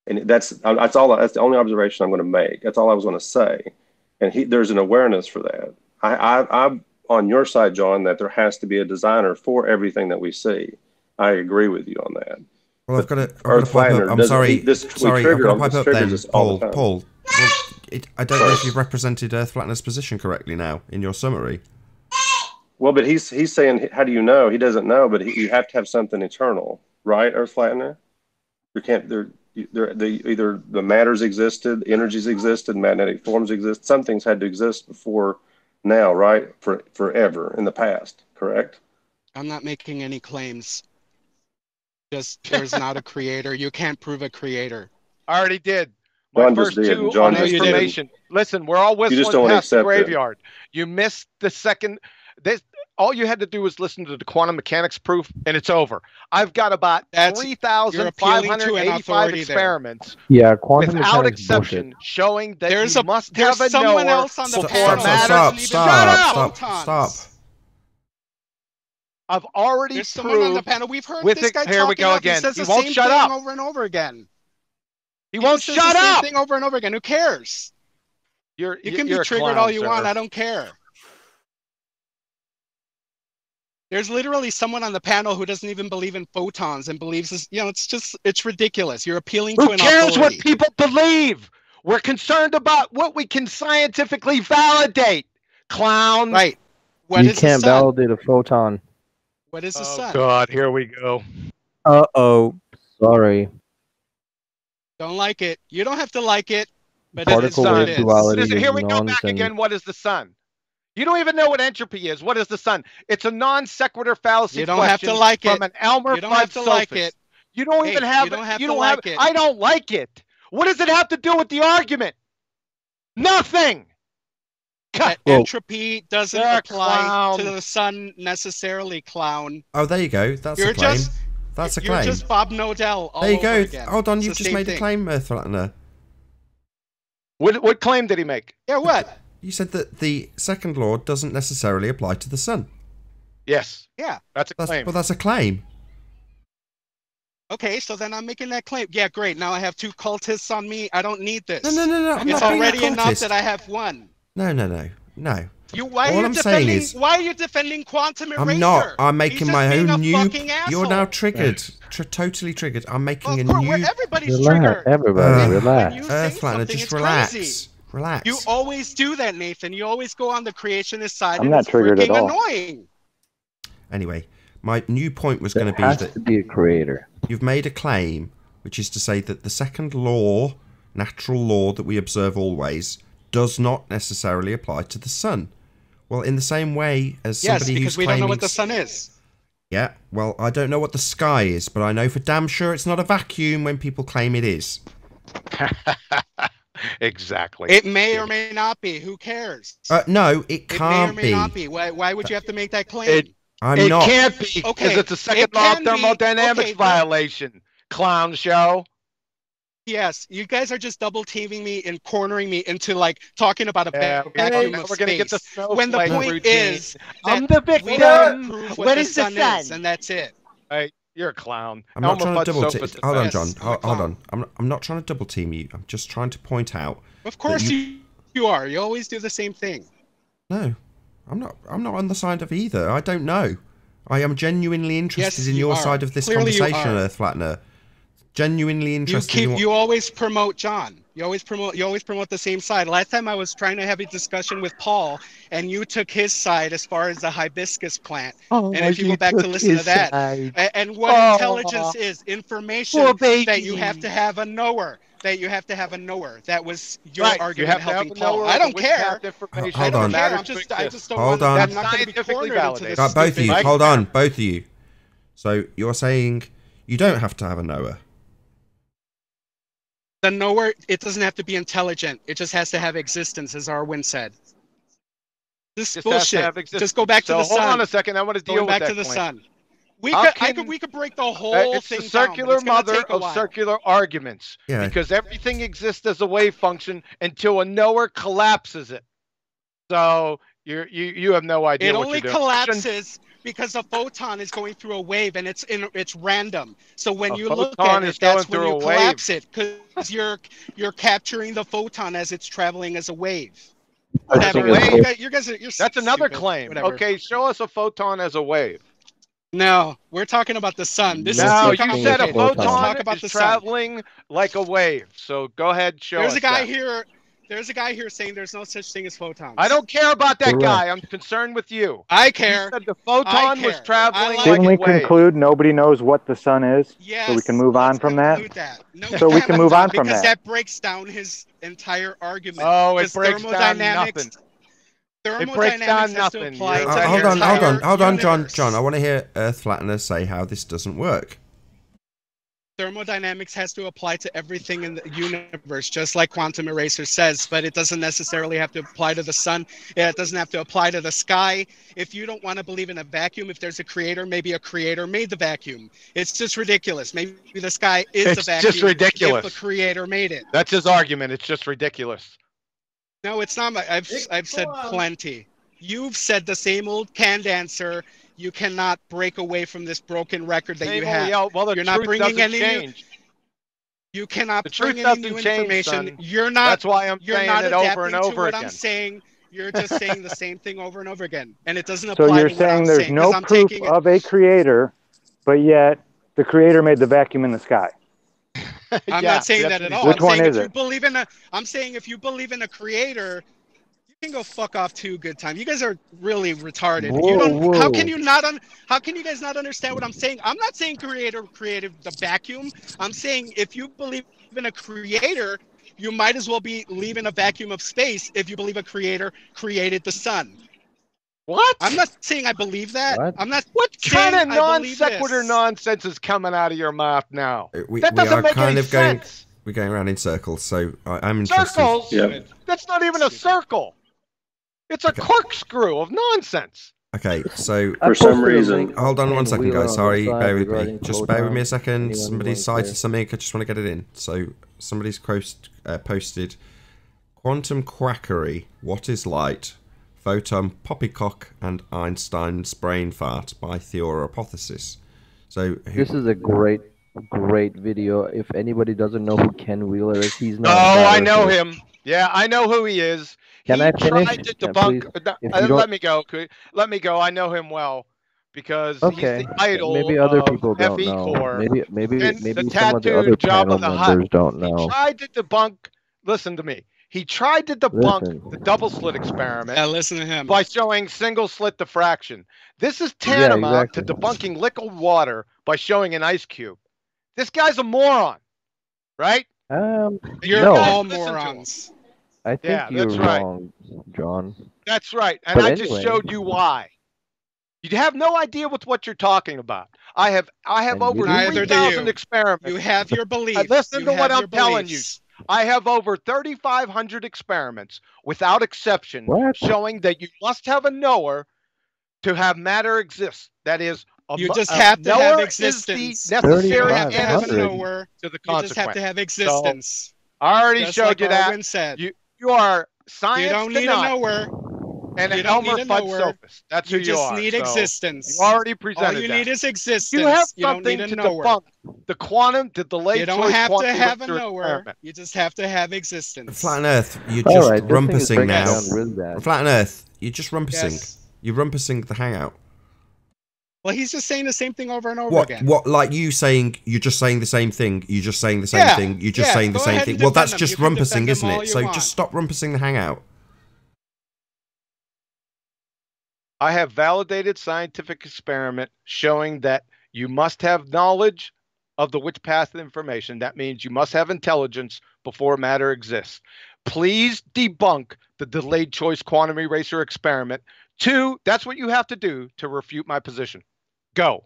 And that's the only observation I'm going to make. That's all I was going to say. And there's an awareness for that. I'm on your side, John, that there has to be a designer for everything that we see. I agree with you on that. Well, I've got to pipe up. I'm sorry. I've got to pipe up then, Paul. I don't know if you've represented Earth Flattener's position correctly now in your summary. Well, but he's saying, how do you know? He doesn't know, but you have to have something eternal, right, Earth Flattener? Either the matters existed, energies existed, magnetic forms exist. Some things had to exist before now, right? Forever in the past, correct? I'm not making any claims. Just there's not a creator. You can't prove a creator. I already did. My first two on information. Listen, we're all whistling past the graveyard. You missed the second. All you had to do was listen to the quantum mechanics proof, and it's over. I've got about 3,585 experiments, without exception, showing that you must have a someone knower else on the before panel. Stop. I've already There's someone on the panel. We've heard this guy here we go again. He says the won't same shut thing up over and over again. He won't shut up. The same thing over and over again. Who cares? You can be triggered all you want. I don't care. There's literally someone on the panel who doesn't even believe in photons and believes this. It's ridiculous. You're appealing to an authority. Who cares what people believe? We're concerned about what we can scientifically validate. Clown. Right. You can't validate a photon. What is the sun? God, here we go. Uh-oh. Sorry. Don't like it. You don't have to like it, but particle wave duality is here we go nonsense. back again. What is the sun? You don't even know what entropy is. What is the sun? It's a non sequitur fallacy. You don't have to like it. From an Elmer You don't have to like it. You don't even have. You don't have to like it. I don't like it. What does it have to do with the argument? Nothing. Entropy doesn't apply to the sun necessarily, clown. Oh, there you go. That's a claim. That's a claim. You're just Bob Nodell all there you over go. again. Hold on, you've just made a claim, Earth Flattener. What claim did he make? Yeah, what? You said that the second law doesn't necessarily apply to the sun. Yes. Yeah. That's a claim. Well, that's a claim. Okay, so then I'm making that claim. Yeah, great. Now I have two cultists on me. I don't need this. No. It's already enough that I have one. No. Why are you defending quantum eraser? I'm not. I'm making my own new. You're now triggered. Totally triggered. I'm making a new. Everybody's triggered. Everybody, relax. Earth Flattener, just relax. Crazy. Relax. You always do that, Nathan. You always go on the creationist side. I'm not triggered at all. Annoying. Anyway, my new point was going to be that to be a creator. You've made a claim, which is to say that the second law, natural law that we observe always, does not necessarily apply to the sun. Well, in the same way as somebody who's claiming... Yes, because we don't know what the sun is. Yeah, well, I don't know what the sky is, but I know for damn sure it's not a vacuum when people claim it is. Exactly. It may or may not be. Who cares? No, it can't be. It may or may not be. Why would you have to make that claim? It can't be, because it's a second law of thermodynamics violation. Clown show. Yes, you guys are just double teaming me and cornering me into like talking about a vacuum of we're gonna get the space. When the snowflake point routine. is I'm that the we don't victim. prove What what the is the sun sun? is, and that's it. Hey, you're a clown. I'm not trying to double team. Sophist Hold on, effect. John. Yes, I'm a Hold clown. on. I'm not trying to double team you. I'm just trying to point out. Of course you are. You always do the same thing. No, I'm not. I'm not on the side of either. I don't know. I am genuinely interested Yes, in you your are. side of this Clearly you conversation, are. Earth Flattener. Genuinely interested in what... You always promote John. You always promote the same side. Last time I was trying to have a discussion with Paul, and you took his side as far as the hibiscus plant. Oh, And if you go back to listen to that, and what intelligence is, information that you have to have a knower. That you have to have a knower. That was your argument helping Paul. I don't care. I don't care. I just don't Hold want on. I'm not going to be cornered into this. Both of you, stupid- hold on, both of you. So you're saying you don't have to have a knower. The knower, it doesn't have to be intelligent. It just has to have existence, as Arwin said. This is bullshit. Just go back to the sun. Hold on a second. I want to deal Going with back that to the point. sun. We could break the whole It's thing the circular down, but it's gonna mother take a of while. circular arguments. Yeah. Because everything exists as a wave function until a knower collapses it. So you have no idea It what only you're doing. collapses because a photon is going through a wave, and it's random. So when A you look photon at is it, that's going when through you a wave. collapse it, because you're capturing the photon as it's traveling as a wave. Whatever. You guys are, That's another stupid. claim. Whatever. Okay, show us a photon as a wave. No, we're talking about the sun. This No, is too you said a complicated. Let's photon talk about is the sun. traveling like a wave. So go ahead, show There's us a guy that. here. There's a guy here saying there's no such thing as photons. I don't care about that Correct. guy. I'm concerned with you. I care. You said the photon was care. traveling I like Didn't we a wave. conclude nobody knows what the sun is? Yes, so we can move on from that? No, So we can't can move on from because that. that breaks down his entire argument. Oh, it 'Cause breaks down nothing. It breaks down has to nothing. apply You're- to hold the on, entire John. universe. John, I want to hear Earth Flattener say how this doesn't work. Thermodynamics has to apply to everything in the universe, just like quantum eraser says, but it doesn't necessarily have to apply to the sun. It doesn't have to apply to the sky. If you don't want to believe in a vacuum, if there's a creator, maybe a creator made the vacuum. It's just ridiculous. Maybe the sky is It's the vacuum. just ridiculous. If the creator made it. That's his argument. It's just ridiculous. No, it's not. I've said plenty. You've said the same old canned answer. You cannot break away from this broken record that you have. Yeah, well, the You're not truth bringing doesn't any change. You cannot The bring truth any new doesn't change, information. son. You're not. That's why I'm you're saying not it over adapting and to over what again. I'm saying. You're just saying the same thing over and over again, and it doesn't So apply you're to what I'm saying there's saying, no 'cause I'm proof taking it- of a creator, but yet the creator made the vacuum in the sky. I'm Yeah, not saying that's that at what all. he Which I'm one saying is if you it? believe in a, I'm saying if you believe in a creator, you can go fuck off too. Good time. You guys are really retarded. Whoa, you don't. How can whoa. you not? How can you guys not understand what I'm saying? I'm not saying creator created the vacuum. I'm saying if you believe in a creator, you might as well be leaving a vacuum of space if you believe a creator created the sun. What? I'm not saying I believe that. What? I'm not. What kind saying of I non believe sequitur this. nonsense is coming out of your mouth now? We That doesn't are make kind any of going. sense. We're going around in circles, so I'm interested. Circles? Yeah. That's not even a circle. It's a corkscrew of nonsense. Okay, so For some reason, hold on one second, guys. Sorry, bear with me. regarding Just bear with me a photons. second. Anyone Somebody want to- cited something. I just want to get it in. So somebody's posted quantum quackery. What is light? Photon poppycock and Einstein's brain fart by theoropothesis. So This is a great video. If anybody doesn't know who Ken Wheeler is, he's not. Oh, a I know virus. him. Yeah, I know who he is. Can he I finish? tried to Can- debunk. please? If you don't- Let me go. Let me go. I know him well because Okay. he's the idol Maybe other of people don't FE know. Core. Maybe And maybe the some of the tattooed other Jabba panel the members Hutt. don't He know. tried to debunk. Listen to me. He tried to debunk Listen. the double slit experiment Yeah, listen to him. by showing single slit diffraction. This is tantamount exactly. to debunking liquid water by showing an ice cube. This guy's a moron, right? You're no. all Listen to him. morons. I think Yeah, you're that's right. wrong, John. That's right. And But I anyway. just showed you why. You have no idea what you're talking about. I have And over you do. Neither do 3,000 you. experiments. You have your beliefs. Listen You to what have I'm your telling beliefs. I have over 3,500 experiments without exception What? showing that you must have a knower to have matter exist. That is, You just have to have knower existence. is the necessary have to have a antecedent knower. to the You just have consequence. to have existence. So, I already Just showed like you Arwen that. said. You are science You don't need a denied knower. and You an don't Elmer need a Fudd knower. sophist. That's who You you just are. need So existence. you already All presented you that. need is existence. You have You don't need something a to knower. debunk the quantum, the delayed You don't choice have to quantum have a eraser knower. experiment. You just have to have existence. Flat on Earth, you're All just right, this thing is rumpusing breaking now. down really bad. Flat on Earth, you're just rumpusing. Yes. You're rumpusing the hangout. Well, he's just saying the same thing over and over again. What? Like you saying, you're just saying the same thing. You're just saying the same thing. You're just saying the Go same ahead thing. and Well, defend that's them. just You can rumpusing, defend them isn't all it? you So want. just stop rumpusing the hangout. I have validated scientific experiment showing that you must have knowledge of the which path of information. That means you must have intelligence before matter exists. Please debunk the delayed choice quantum eraser experiment. 2, that's what you have to do to refute my position. Go.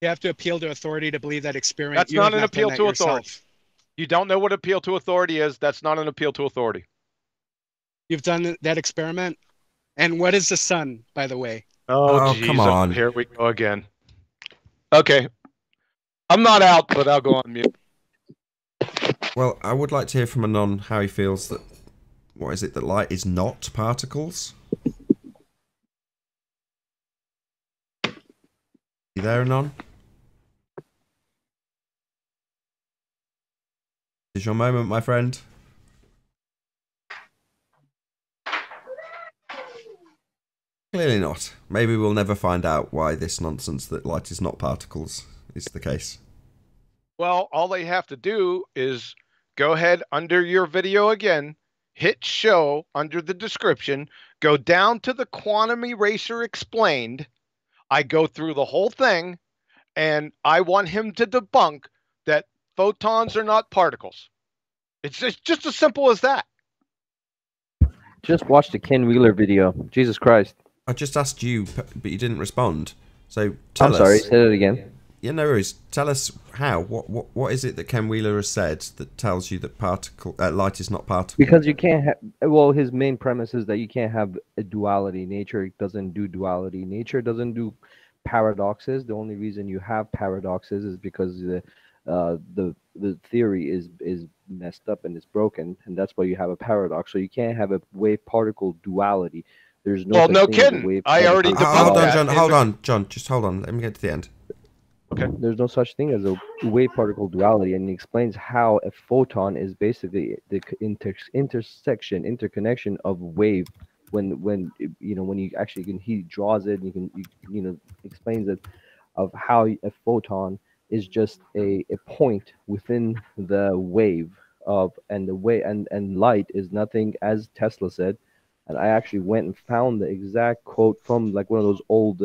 You have to appeal to authority to believe that experiment. That's not an appeal to yourself. authority. You don't know what appeal to authority is. That's not an appeal to authority. You've done that experiment. And what is the sun, by the way? Oh, geez. come on. Here we go again. Okay. I'm not out, but I'll go on mute. Well, I would like to hear from Anon how he feels that, what is it, that light is not particles? You there, Anon? This is your moment, my friend. Clearly not. Maybe we'll never find out why this nonsense that light is not particles is the case. Well, all they have to do is go ahead under your video again, hit show under the description, go down to the quantum eraser explained. I go through the whole thing, and I want him to debunk that photons are not particles. It's just as simple as that. Just watch the Ken Wheeler video. Jesus Christ. I just asked you, but you didn't respond. So tell us. I'm sorry, say it again. Yeah, no worries. Tell us how. What is it that Ken Wheeler has said that tells you that light is not particle? Because you can't have. Well, his main premise is that you can't have a duality. Nature doesn't do duality. Nature doesn't do paradoxes. The only reason you have paradoxes is because the theory is messed up and it's broken, and that's why you have a paradox. So you can't have a wave particle duality. There's no. Well, no kidding. I already hold on, John. Hold on, John. Just hold on. Let me get to the end. Okay. There's no such thing as a wave particle duality, and he explains how a photon is basically the interconnection of wave. When you actually he draws it, and explains it of how a photon is just a point within the wave and light is nothing, as Tesla said. And I actually went and found the exact quote from like one of those old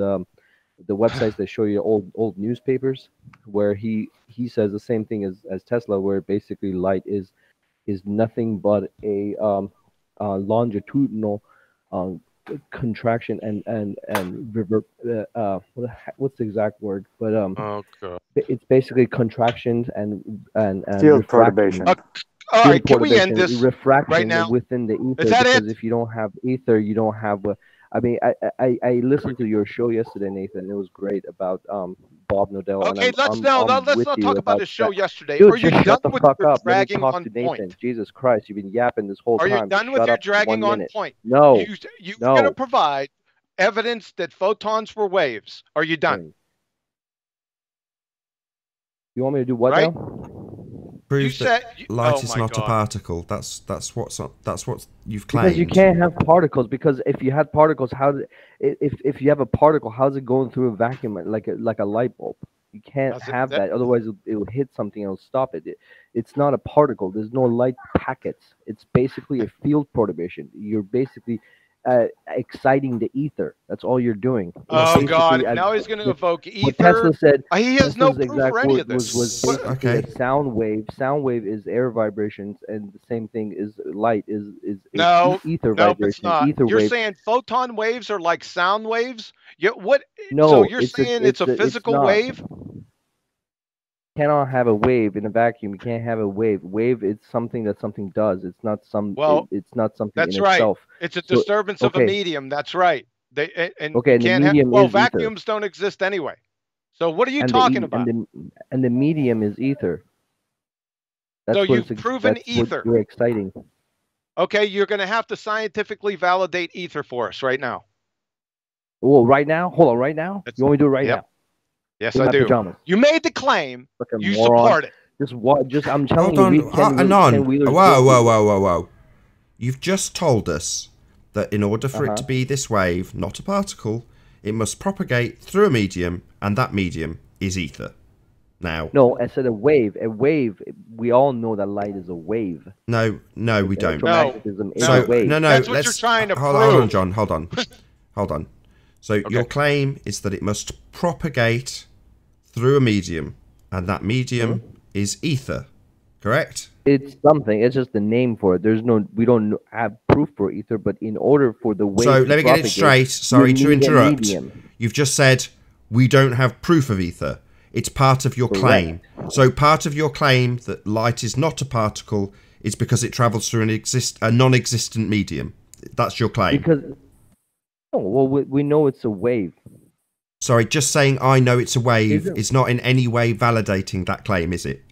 the websites that show you old newspapers, where he says the same thing as Tesla, where basically light is nothing but a longitudinal contraction and what's the exact word? But it's basically contractions and field perturbation. All right, can we end this refraction right now? Within the ether? Is that because it? if you don't have ether, you don't have. I mean, I listened to your show yesterday, Nathan. It was great about Bob Nodell. Okay, and let's not talk about his show yesterday. Dude, Are you just done shut the with fuck your up. Let me dragging talk on to Nathan. point? Jesus Christ, you've been yapping this whole Are time. you done Just with shut your up dragging 1 on minute. point? No. You're No. going to provide evidence that photons were waves. Are you done? You want me to do what Right? now? Prove that light is not a particle. That's what you've claimed. Because you can't have particles. Because if you had particles, if you have a particle, how's it going through a vacuum like a light bulb? You can't have that. Otherwise, it will hit something and it'll stop it. It's not a particle. There's no light packets. It's basically a field perturbation. You're basically exciting the ether. That's all you're doing. Oh God! Now he's going to evoke ether. What Tesla said. He has no proof exact for any word of this. was basically a sound wave. Sound wave is air vibrations, and the same thing is light is ether vibration. It's not. Ether You're wave. saying photon waves are like sound waves? What? No, so you're saying it's a physical not. wave? You cannot have a wave in a vacuum. You can't have a wave. Wave is something that something does. It's not some. Well, it's not something that's in right. itself. It's a disturbance of a okay. medium. That's right. And Okay, you and the can't have, medium well, is ether. vacuums don't exist anyway. So what are you And talking about? And the medium is ether. That's So what you've it's, proven that's ether. what you're exciting. Okay, you're going to have to scientifically validate ether for us right now. Well, right now? Hold on, right now? You want me to do it right now? Yes, In I my do. pajamas. You made the claim. Fucking You moron. support it. Just what? Just I'm telling Hold you, on, read 10 Anon. Wheeler's Whoa. You've just told us that in order for it to be this wave, not a particle, it must propagate through a medium, and that medium is ether. Now. No, I said a wave. A wave. We all know that light is a wave. No, we don't. Electromagnetism is So, a wave. no. That's what you're trying to prove. Hold on, John. Hold on. So your claim is that it must propagate through a medium, and that medium is ether, correct? It's something. It's just the name for it. We don't have proof for ether, but in order for the wave So to let me get it straight. Sorry to interrupt. You've just said we don't have proof of ether. It's part of your claim. So part of your claim that light is not a particle is because it travels through a non-existent medium. That's your claim. Because we know it's a wave. Sorry, just saying I know it's a wave is not in any way validating that claim, is it?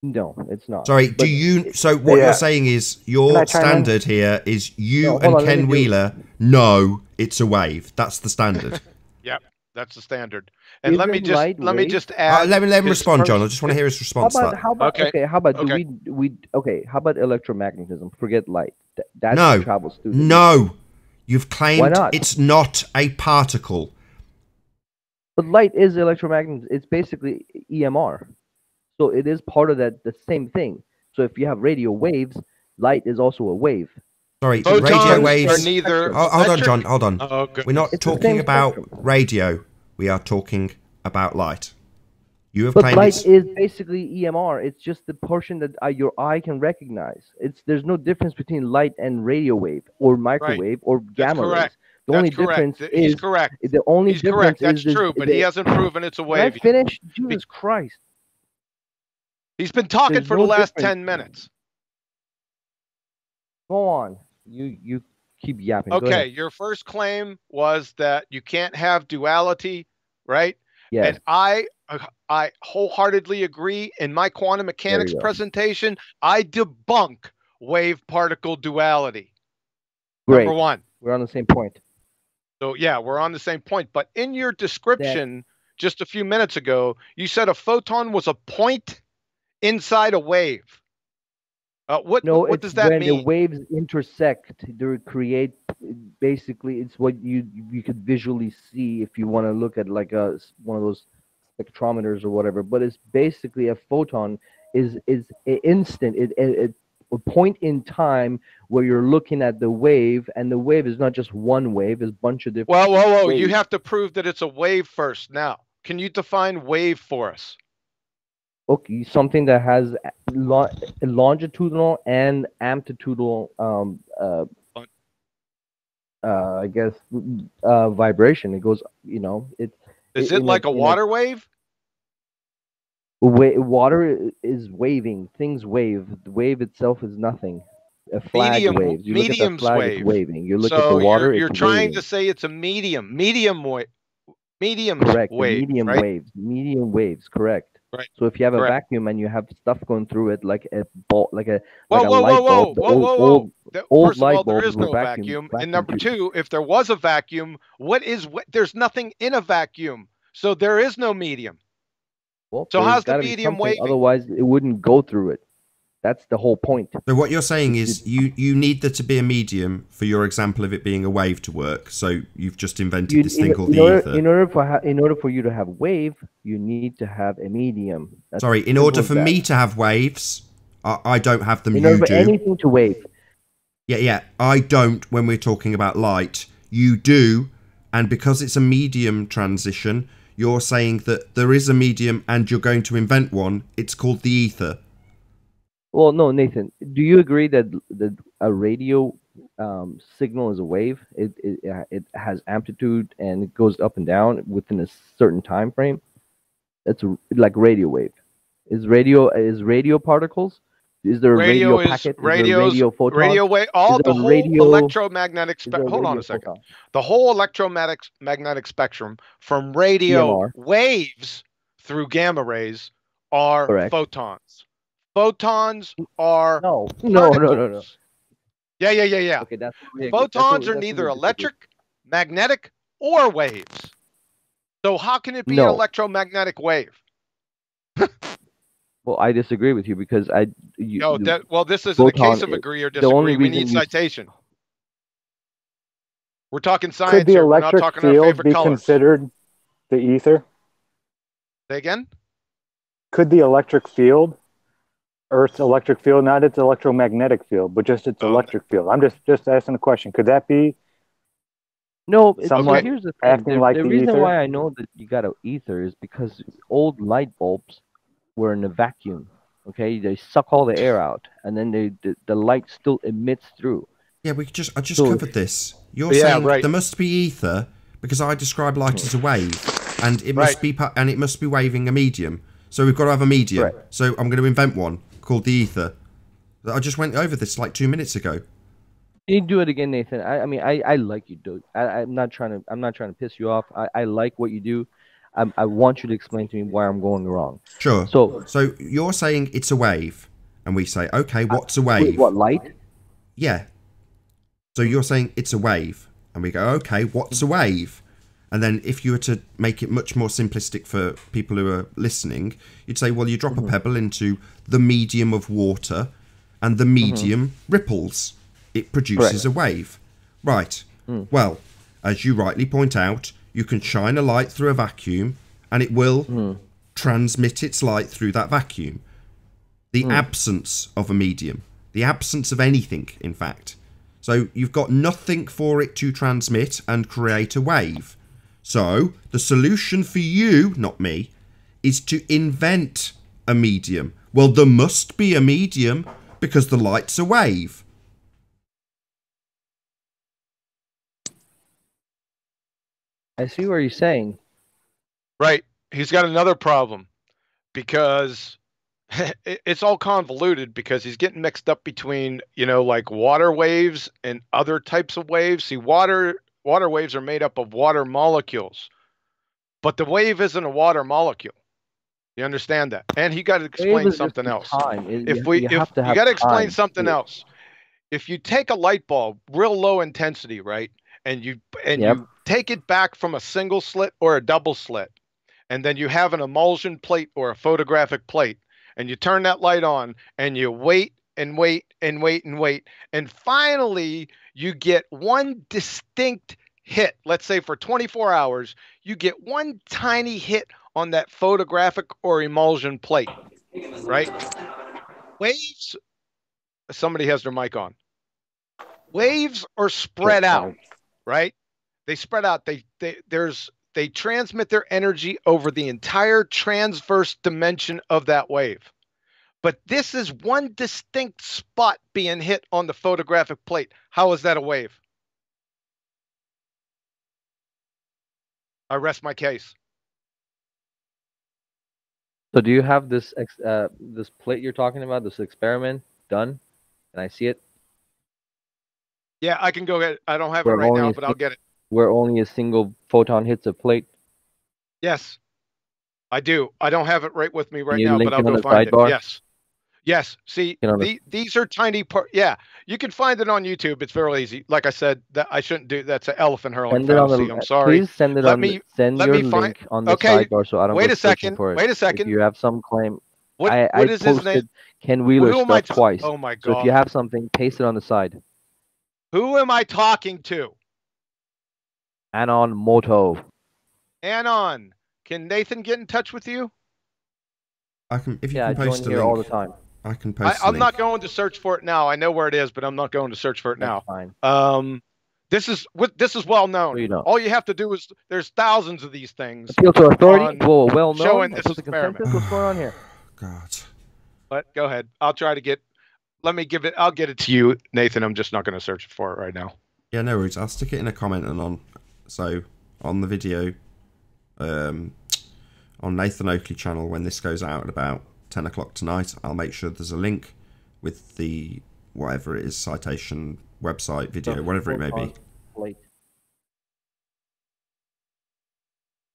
No, it's not. Sorry, do you... So what you're saying is your standard here is you and Ken Wheeler know it's a wave. That's the standard. Yep, that's the standard. And let me just add... let him respond, John. I just want to hear his response to that. How about electromagnetism? Forget light. That travels through. No. You've claimed it's not a particle. But light is electromagnetism. It's basically EMR. So it is part of the same thing. So if you have radio waves, light is also a wave. Sorry, photons radio waves are neither. Hold on, John. Hold on. Oh, we're not talking about radio. We are talking about light. You have but claimed light is basically EMR. It's just the portion that your eye can recognize. There's no difference between light and radio wave or microwave or gamma rays. The only difference is he's correct. The only he's difference correct. That's is true, but he hasn't proven it's a wave. Can I finish? Jesus Christ! He's been talking for the last 10 minutes. Go on. You keep yapping. Okay, your first claim was that you can't have duality, right? Yes. And I wholeheartedly agree. In my quantum mechanics presentation, I debunk wave-particle duality. Great. Number one. We're on the same point. So yeah, we're on the same point. But in your description just a few minutes ago, you said a photon was a point inside a wave. What does that mean? When the waves intersect, they create. Basically, it's what you could visually see if you want to look at like one of those spectrometers or whatever. But it's basically a photon is an instant. A point in time where you're looking at the wave, and the wave is not just one wave; it's a bunch of different. Whoa! waves. You have to prove that it's a wave first. Now, can you define wave for us? Okay, something that has longitudinal and amplitudinal, I guess, vibration. It goes, Is it like a water wave? Water is waving. Things wave. The wave itself is nothing. A flag waves. You look at the flag, it's waving. You look at the water, you're it's trying waving. to say it's a medium wave. Correct. Wave, medium right? waves. Medium waves. Correct. Right. So if you have a Correct. vacuum and you have stuff going through it, like a ball, like a Whoa! light bulb, First of all, there bulbs is no were vacuum. And number two, if there was a vacuum, there's nothing in a vacuum, so there is no medium. Well, so how's the gotta be medium something, waving? Otherwise, it wouldn't go through it. That's the whole point. So what you're saying is you need there to be a medium for your example of it being a wave to work. So you've just invented this thing called the ether. In order for you to have wave, you need to have a medium. Sorry, in order for me to have waves, I don't have them. In order you for do. anything to wave. Yeah. I don't. When we're talking about light, you do, and because it's a medium transition, you're saying that there is a medium, and you're going to invent one. It's called the ether. Well, no, Nathan. Do you agree that a radio signal is a wave? It has amplitude and it goes up and down within a certain time frame. That's like radio wave. Is radio particles? Is there a radio packet? Is there a radio photon? Radio wave, the whole electromagnetic spectrum. Hold on a second. Photon? The whole electromagnetic spectrum from radio EMR. waves through gamma rays are Correct. photons. Photons are No. Yeah. Okay, that's Photons are neither electric, magnetic, or waves. So how can it be an electromagnetic wave? Well, I disagree with you because this isn't a case of agree or disagree. We need citation. We're talking science. Could the here. We're not electric talking our field favorite be colors. considered the ether? Say again? Could the electric field, Earth's electric field, not its electromagnetic field, but just its electric field? I'm just asking a question. Could that be? No, somewhat here's the acting thing. like the the reason ether? why I know that you got an ether is because old light bulbs were in a vacuum. Okay, they suck all the air out, and then the light still emits through. Yeah, I just covered this. You're saying there must be ether because I describe light as a wave, and it must be waving a medium. So we've got to have a medium. Right. So I'm going to invent one called the ether. I just went over this like 2 minutes ago. You do it again, Nathan. I mean, I like you, dude. I'm not trying to piss you off. I like what you do. I want you to explain to me why I'm going wrong. Sure. So you're saying it's a wave, and we say, okay, what's a wave? What, light? Yeah. So you're saying it's a wave, and we go, okay, what's a wave? And then if you were to make it much more simplistic for people who are listening, you'd say, well, you drop a pebble into the medium of water, and the medium ripples. It produces a wave. Right. Well, as you rightly point out, you can shine a light through a vacuum and it will transmit its light through that vacuum. The absence of a medium. The absence of anything, in fact. So you've got nothing for it to transmit and create a wave. So the solution for you, not me, is to invent a medium. Well, there must be a medium because the light's a wave. I see what you're saying. Right. He's got another problem because it's all convoluted because he's getting mixed up between, like water waves and other types of waves. See, water waves are made up of water molecules, but the wave isn't a water molecule. You understand that? And he got to explain something else. You got to explain something else. If you take a light bulb, real low intensity, right, and you take it back from a single slit or a double slit, and then you have an emulsion plate or a photographic plate, and you turn that light on, and you wait and wait and wait and wait, and finally you get one distinct hit. Let's say for 24 hours, you get one tiny hit on that photographic or emulsion plate, right? Waves, somebody has their mic on. Waves are spread out, right? They spread out. They transmit their energy over the entire transverse dimension of that wave. But this is one distinct spot being hit on the photographic plate. How is that a wave? I rest my case. So do you have this this plate you're talking about, this experiment done? Can I see it? Yeah, I can go get it. I don't have it right now, but I'll get it. Where only a single photon hits a plate? Yes, I do. I don't have it right with me right now, but I'll go find it. Yes. Yes. See, these are tiny parts. Yeah, you can find it on YouTube. It's very easy. Like I said, that I shouldn't do. That's an elephant hurling fallacy. I'm sorry. Please send it send your link on the sidebar so I don't wait a second. For it. Wait a second. If you have some claim. What is posted his name? Ken Wheeler's stuff twice. Oh my God. So if you have something, paste it on the side. Who am I talking to? Anon Moto. Anon, can Nathan get in touch with you? I can. If you can post a link all the time. I can post. I'm not going to search for it now. I know where it is, but I'm not going to search for it now. Fine. This is well known. All you have to do is there's thousands of these things. Appeal to authority. Whoa, well known. Showing this experiment. What's going on here? God. But go ahead. I'll try to get. Let me give it. I'll get it to you, Nathan. I'm just not going to search for it right now. Yeah, no worries. I'll stick it in a comment and on. So on the video, on Nathan Oakley channel when this goes out at about 10 o'clock tonight, I'll make sure there's a link with the whatever it is, citation, website, video, whatever it may be. Plate.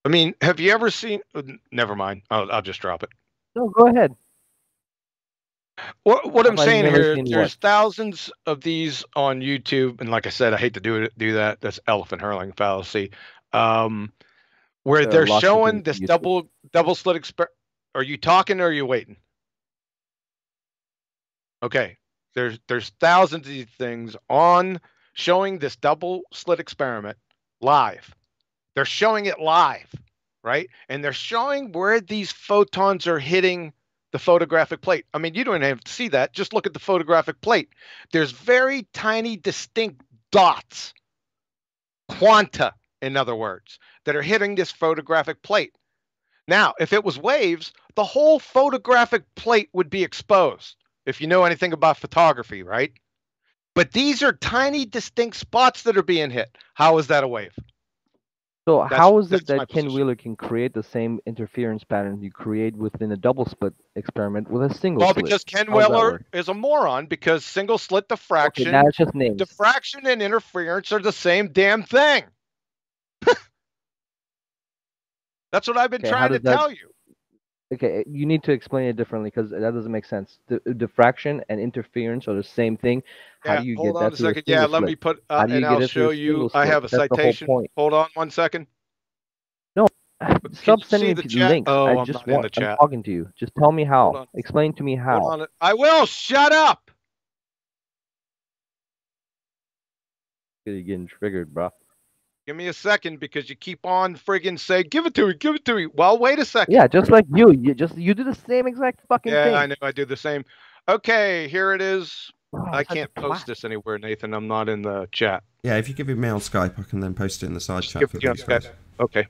I mean, have you ever seen? Never mind. I'll just drop it. No, go ahead. What I'm saying here, there's what? thousands of these on YouTube, and like I said, I hate to do that. That's elephant hurling fallacy, where they're showing this double slit experiment. Are you talking or are you waiting? Okay, there's thousands of these things on showing this double slit experiment live. They're showing it live, right? And they're showing where these photons are hitting the photographic plate. I mean, you don't even have to see that. Just look at the photographic plate. There's very tiny, distinct dots, quanta, in other words, that are hitting this photographic plate. Now, if it was waves, the whole photographic plate would be exposed, if you know anything about photography, right? But these are tiny, distinct spots that are being hit. How is that a wave? So how is it that Ken Wheeler can create the same interference pattern you create within a double slit experiment with a single slit? Well, because Ken Wheeler is a moron, because single slit diffraction, now it's just names. Diffraction and interference are the same damn thing. That's what I've been trying to tell you. Okay, you need to explain it differently because that doesn't make sense. Diffraction and interference are the same thing. How do you get that? Hold on a second. Yeah, let me put, and I'll show you. I have a citation. Hold on 1 second. No, stop sending me the links. Oh, I'm talking to you. Just tell me how. Explain to me how. Hold on. I will. Shut up. You're getting triggered, bro. Give me a second because you keep on friggin' saying, give it to me, give it to me. Well, wait a second. Yeah, just like you. You do the same exact fucking thing. Yeah, I know. I do the same. Okay, here it is. I can't post this anywhere, Nathan. I'm not in the chat. Yeah, if you give it me on Skype, I can then post it in the side chat for these guys. Okay.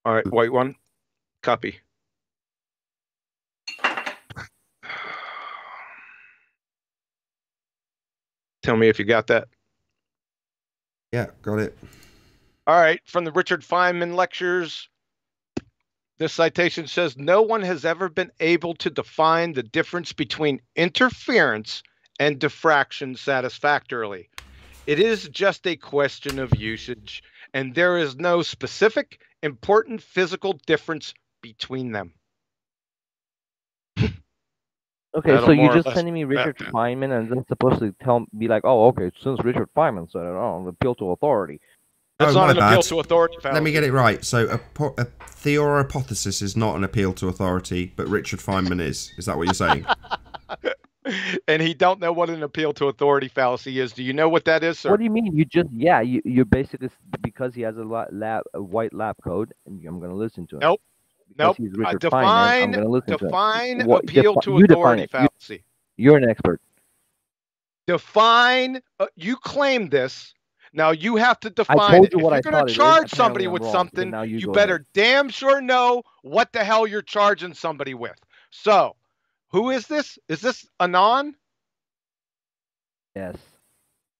All right, white one. Copy. Tell me if you got that. Yeah, got it. All right, from the Richard Feynman lectures, this citation says, no one has ever been able to define the difference between interference and diffraction satisfactorily. It is just a question of usage, and there is no specific, important physical difference between them. Okay, so you're just sending me Richard Feynman, and then supposed to be like, oh, okay, since Richard Feynman said it, appeal to authority. That's not an appeal to authority. Let me get it right. So a theorypothesis is not an appeal to authority, but Richard Feynman is. Is that what you're saying? And he don't know what an appeal to authority fallacy is. Do you know what that is, sir? What do you mean? You're basically, because he has a white lab code, and I'm going to listen to him. Nope. Nope. He's Richard Feynman, I'm going to listen define to him. appeal to authority fallacy. You're an expert. Define. You claim this. Now you have to define. I told you what if you're going to charge somebody with something, you better damn sure know what the hell you're charging somebody with. So, who is this? Is this Anon? Yes.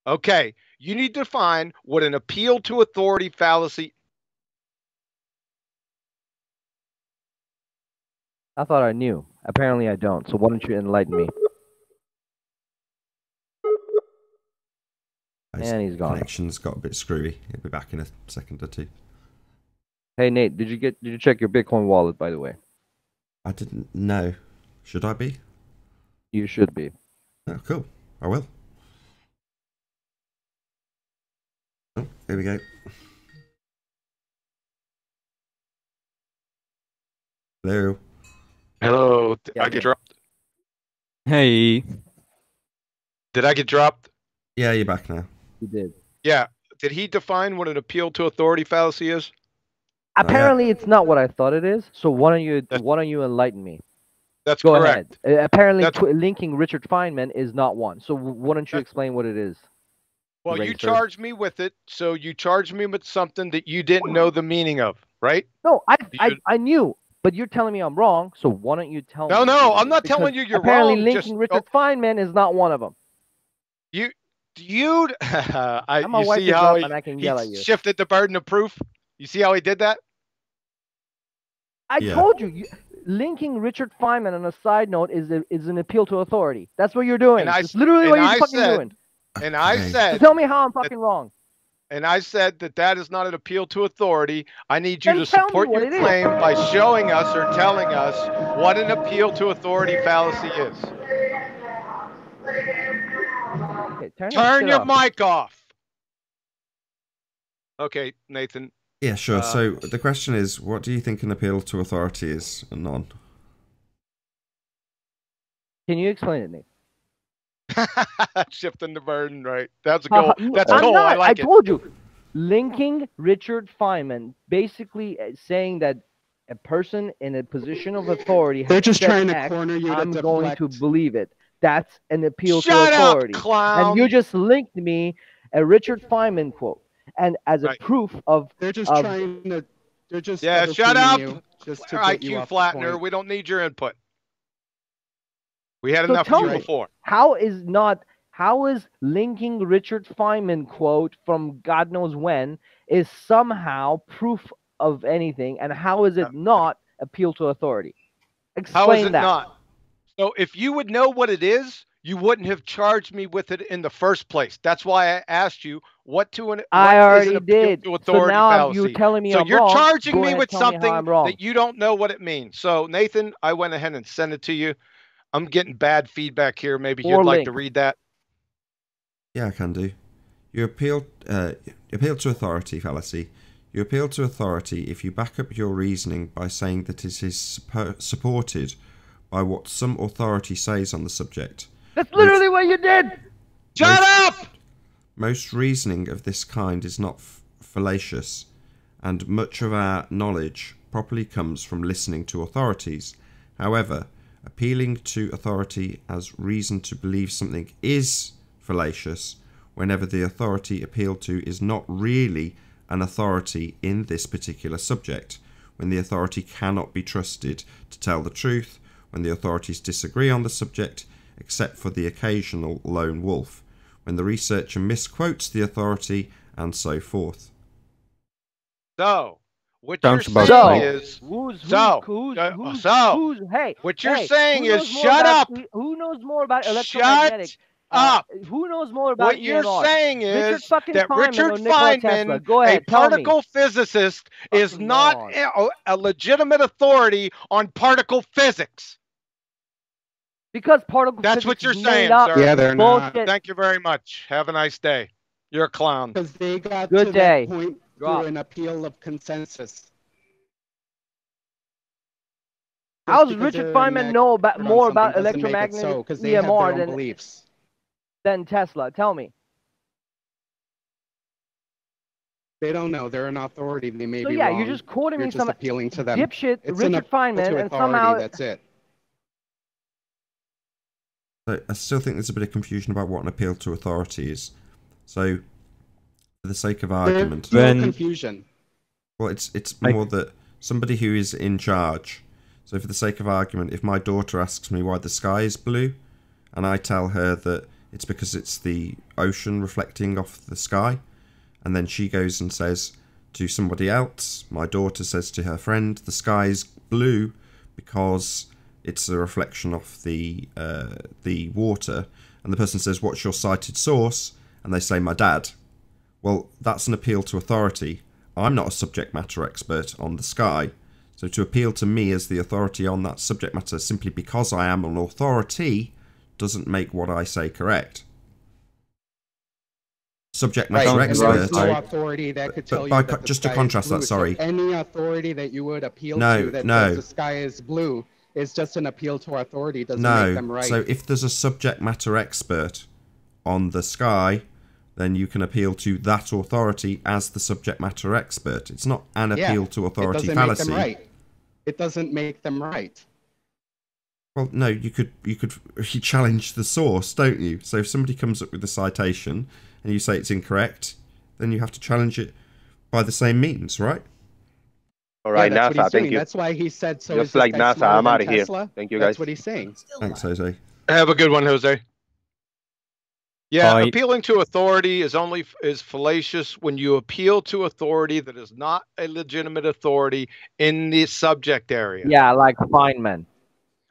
Okay. You need to define what an appeal to authority fallacy. I thought I knew. Apparently I don't. So why don't you enlighten me? And he's gone. Connection's got a bit screwy. He'll be back in a second or two. Hey Nate, did you check your Bitcoin wallet, by the way? I didn't know. Should I be? You should be. Oh, cool. I will. Oh, here we go. Hello. Hello. Did I get dropped? Hey. Did I get dropped? Yeah, you're back now. You did. Yeah. Did he define what an appeal to authority fallacy is? Apparently, it's not what I thought it is. So why don't you enlighten me? That's Go correct. Ahead. Apparently, linking Richard Feynman is not one. So why don't you explain what it is? Well, you charged me with it, so you charged me with something that you didn't know the meaning of, right? No, I knew, but you're telling me I'm wrong. So why don't you tell me? No, I'm not telling you you're apparently wrong. Linking Richard Feynman is not one of them. You I'm a you see how and I can yell at you. Shifted the burden of proof? You see how he did that? I told you. linking Richard Feynman on a side note is an appeal to authority. That's what you're doing. And I, That's literally what and you're I fucking said, doing. and I Okay. said, So tell me how I'm fucking wrong. and I said that is not an appeal to authority. I need you Then to tell me support what your it is. claim by showing us or telling us what an appeal to authority fallacy is. Okay, turn your off. mic off. Okay, Nathan. Yeah, sure. So the question is, what do you think an appeal to authority is, and none? Can you explain it, Nate? Shifting the burden, right? That's cool. That's I'm cool. not. I like it. told you. Linking Richard Feynman, basically saying that a person in a position of authority They're just said trying to X, corner you. I'm to going to deflect. believe it. That's an appeal Shut to up, authority. clown. And you just linked me a Richard Feynman quote, and as a proof of They're just trying to. They're just. Yeah, shut up. You just to get you IQ off the flattener. point. We don't need your input. We had So enough tell of you me, before. How is linking Richard Feynman quote from God knows when is somehow proof of anything, and how is it not appeal to authority? Explain How is it that. not? So if you would know what it is, you wouldn't have charged me with it in the first place. That's why I asked you what I is already an appeal did. to authority So now fallacy. you're telling me so I'm you're wrong. charging Go me ahead, with tell me how something I'm wrong. that you don't know what it means. So Nathan, I went ahead and sent it to you. I'm getting bad feedback here. Maybe you'd like to read that. Yeah, I can do. You appeal to authority fallacy. You appeal to authority if you back up your reasoning by saying that it is supported by what some authority says on the subject. That's literally what you did! Shut up! Most reasoning of this kind is not fallacious, and much of our knowledge properly comes from listening to authorities. However, appealing to authority as reason to believe something is fallacious whenever the authority appealed to is not really an authority in this particular subject, when the authority cannot be trusted to tell the truth, when the authorities disagree on the subject, except for the occasional lone wolf, when the researcher misquotes the authority, and so forth. So, what Sounds you're about saying right. is, what you're saying is, shut up. Who knows more about electromagnetic? Up. Who knows more about What you're EMR? saying is that Richard Feynman, go ahead, a particle physicist, is not a legitimate authority on particle physics. Because particle That's physics what you're is saying, made up. sir. Yeah, they're not. Thank you very much. Have a nice day. You're a clown. Because they got Good to day. that point Drop. through an appeal of consensus. How does Richard Feynman know about more about electromagnetic EMR than Tesla? Tell me. They don't know. They're an authority. They may So be yeah, wrong. you're just quoting me just some appealing to them. dipshit It's Richard Feynman, and somehow that's it. So I still think there's a bit of confusion about what an appeal to authority is. So, for the sake of argument, There's no confusion. Well, it's more that somebody who is in charge. So, for the sake of argument, if my daughter asks me why the sky is blue, and I tell her that it's because it's the ocean reflecting off the sky, and then she goes and says to somebody else, my daughter says to her friend, the sky is blue because it's a reflection off the water, and the person says, what's your cited source? And they say, my dad. Well, that's an appeal to authority. I'm not a subject matter expert on the sky, so to appeal to me as the authority on that subject matter simply because I am an authority doesn't make what I say correct. Subject matter expert. There's no authority that could tell you that the just to sky contrast is blue. that, sorry. So any authority that you would appeal to that says the sky is blue is just an appeal to authority. It doesn't make them right. So if there's a subject matter expert on the sky, then you can appeal to that authority as the subject matter expert. It's not an appeal to authority fallacy. Make them right. It doesn't make them right. Well, no, you challenge the source, don't you? So if somebody comes up with a citation and you say it's incorrect, then you have to challenge it by the same means, right? All right, NASA, thank you. That's why he said so. Just like NASA, I'm out of here. Thank you, guys. That's what he's saying. Thanks, Jose. Have a good one, Jose. Yeah, appealing to authority is fallacious when you appeal to authority that is not a legitimate authority in the subject area. Yeah, like Feynman.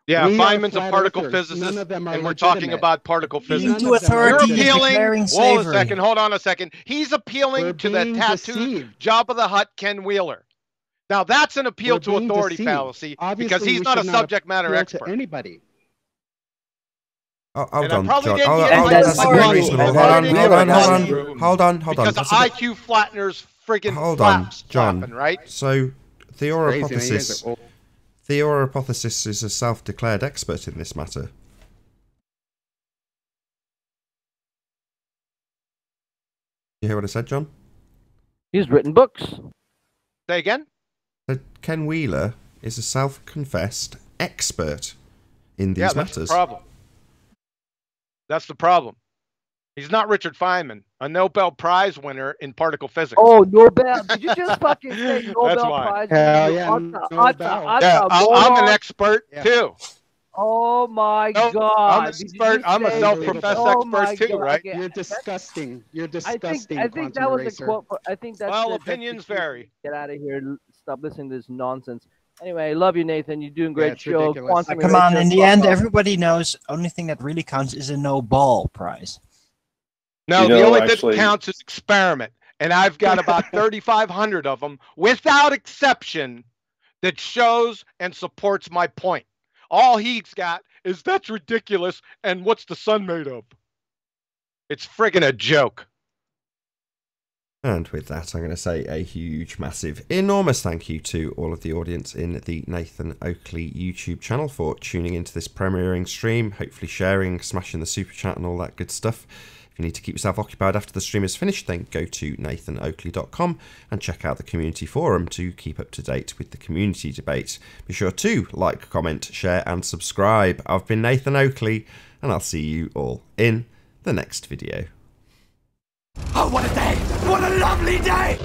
Yeah, We Feynman's a are flat particle earthers. physicist, None of them are and we're talking legitimate. about particle Appealing physics. to authority You're is appealing. declaring Hold a slavery. second. Hold on a second. He's appealing We're to the being tattooed deceived. Jabba the Hutt Ken Wheeler. Now that's an appeal We're to being authority deceived. fallacy Obviously, because he's we not a should subject matter appeal expert. To anybody. Oh, hold And I on, probably John. didn't Oh, get oh, invited that's by very Bob. reasonable. I Hold probably on, didn't hold get on, hold invited on, through hold on, hold on. because the IQ flattener's friggin' Hold on, flaps John. flapping, right? So, Crazy, man. You guys are old. Theorypothesis is a self-declared expert in this matter. You hear what I said, John? He's written books. Say again? Ken Wheeler is a self-confessed expert in these Yeah, that's matters. the problem. That's the problem. He's not Richard Feynman, a Nobel Prize winner in particle physics. Oh, Nobel. Did you just fucking say Nobel That's why. Prize? Hell yeah, I'm an expert too. Oh my I'm God! an expert. I'm a self-professed expert too, right? Okay. You're disgusting. You're disgusting. I think that was a quote. I think that's Well, that's opinions the- vary. Get out of here! Stop listening to this nonsense. Anyway, love you, Nathan. You're doing great it's show. ridiculous. Quantum Come on, erasure, in the fuck end, off. everybody knows only thing that really counts is a Nobel Prize. No, You know, the only thing actually- that counts is experiment. And I've got about 3,500 of them, without exception, that shows and supports my point. All he's got is that's ridiculous, and what's the sun made of? It's friggin' a joke. And with that, I'm going to say a huge, massive, enormous thank you to all of the audience in the Nathan Oakley YouTube channel for tuning into this premiering stream, hopefully sharing, smashing the super chat and all that good stuff. If you need to keep yourself occupied after the stream is finished, then go to nathanoakley.com and check out the community forum to keep up to date with the community debate. Be sure to like, comment, share and subscribe. I've been Nathan Oakley, and I'll see you all in the next video. Oh, what a day! What a lovely day!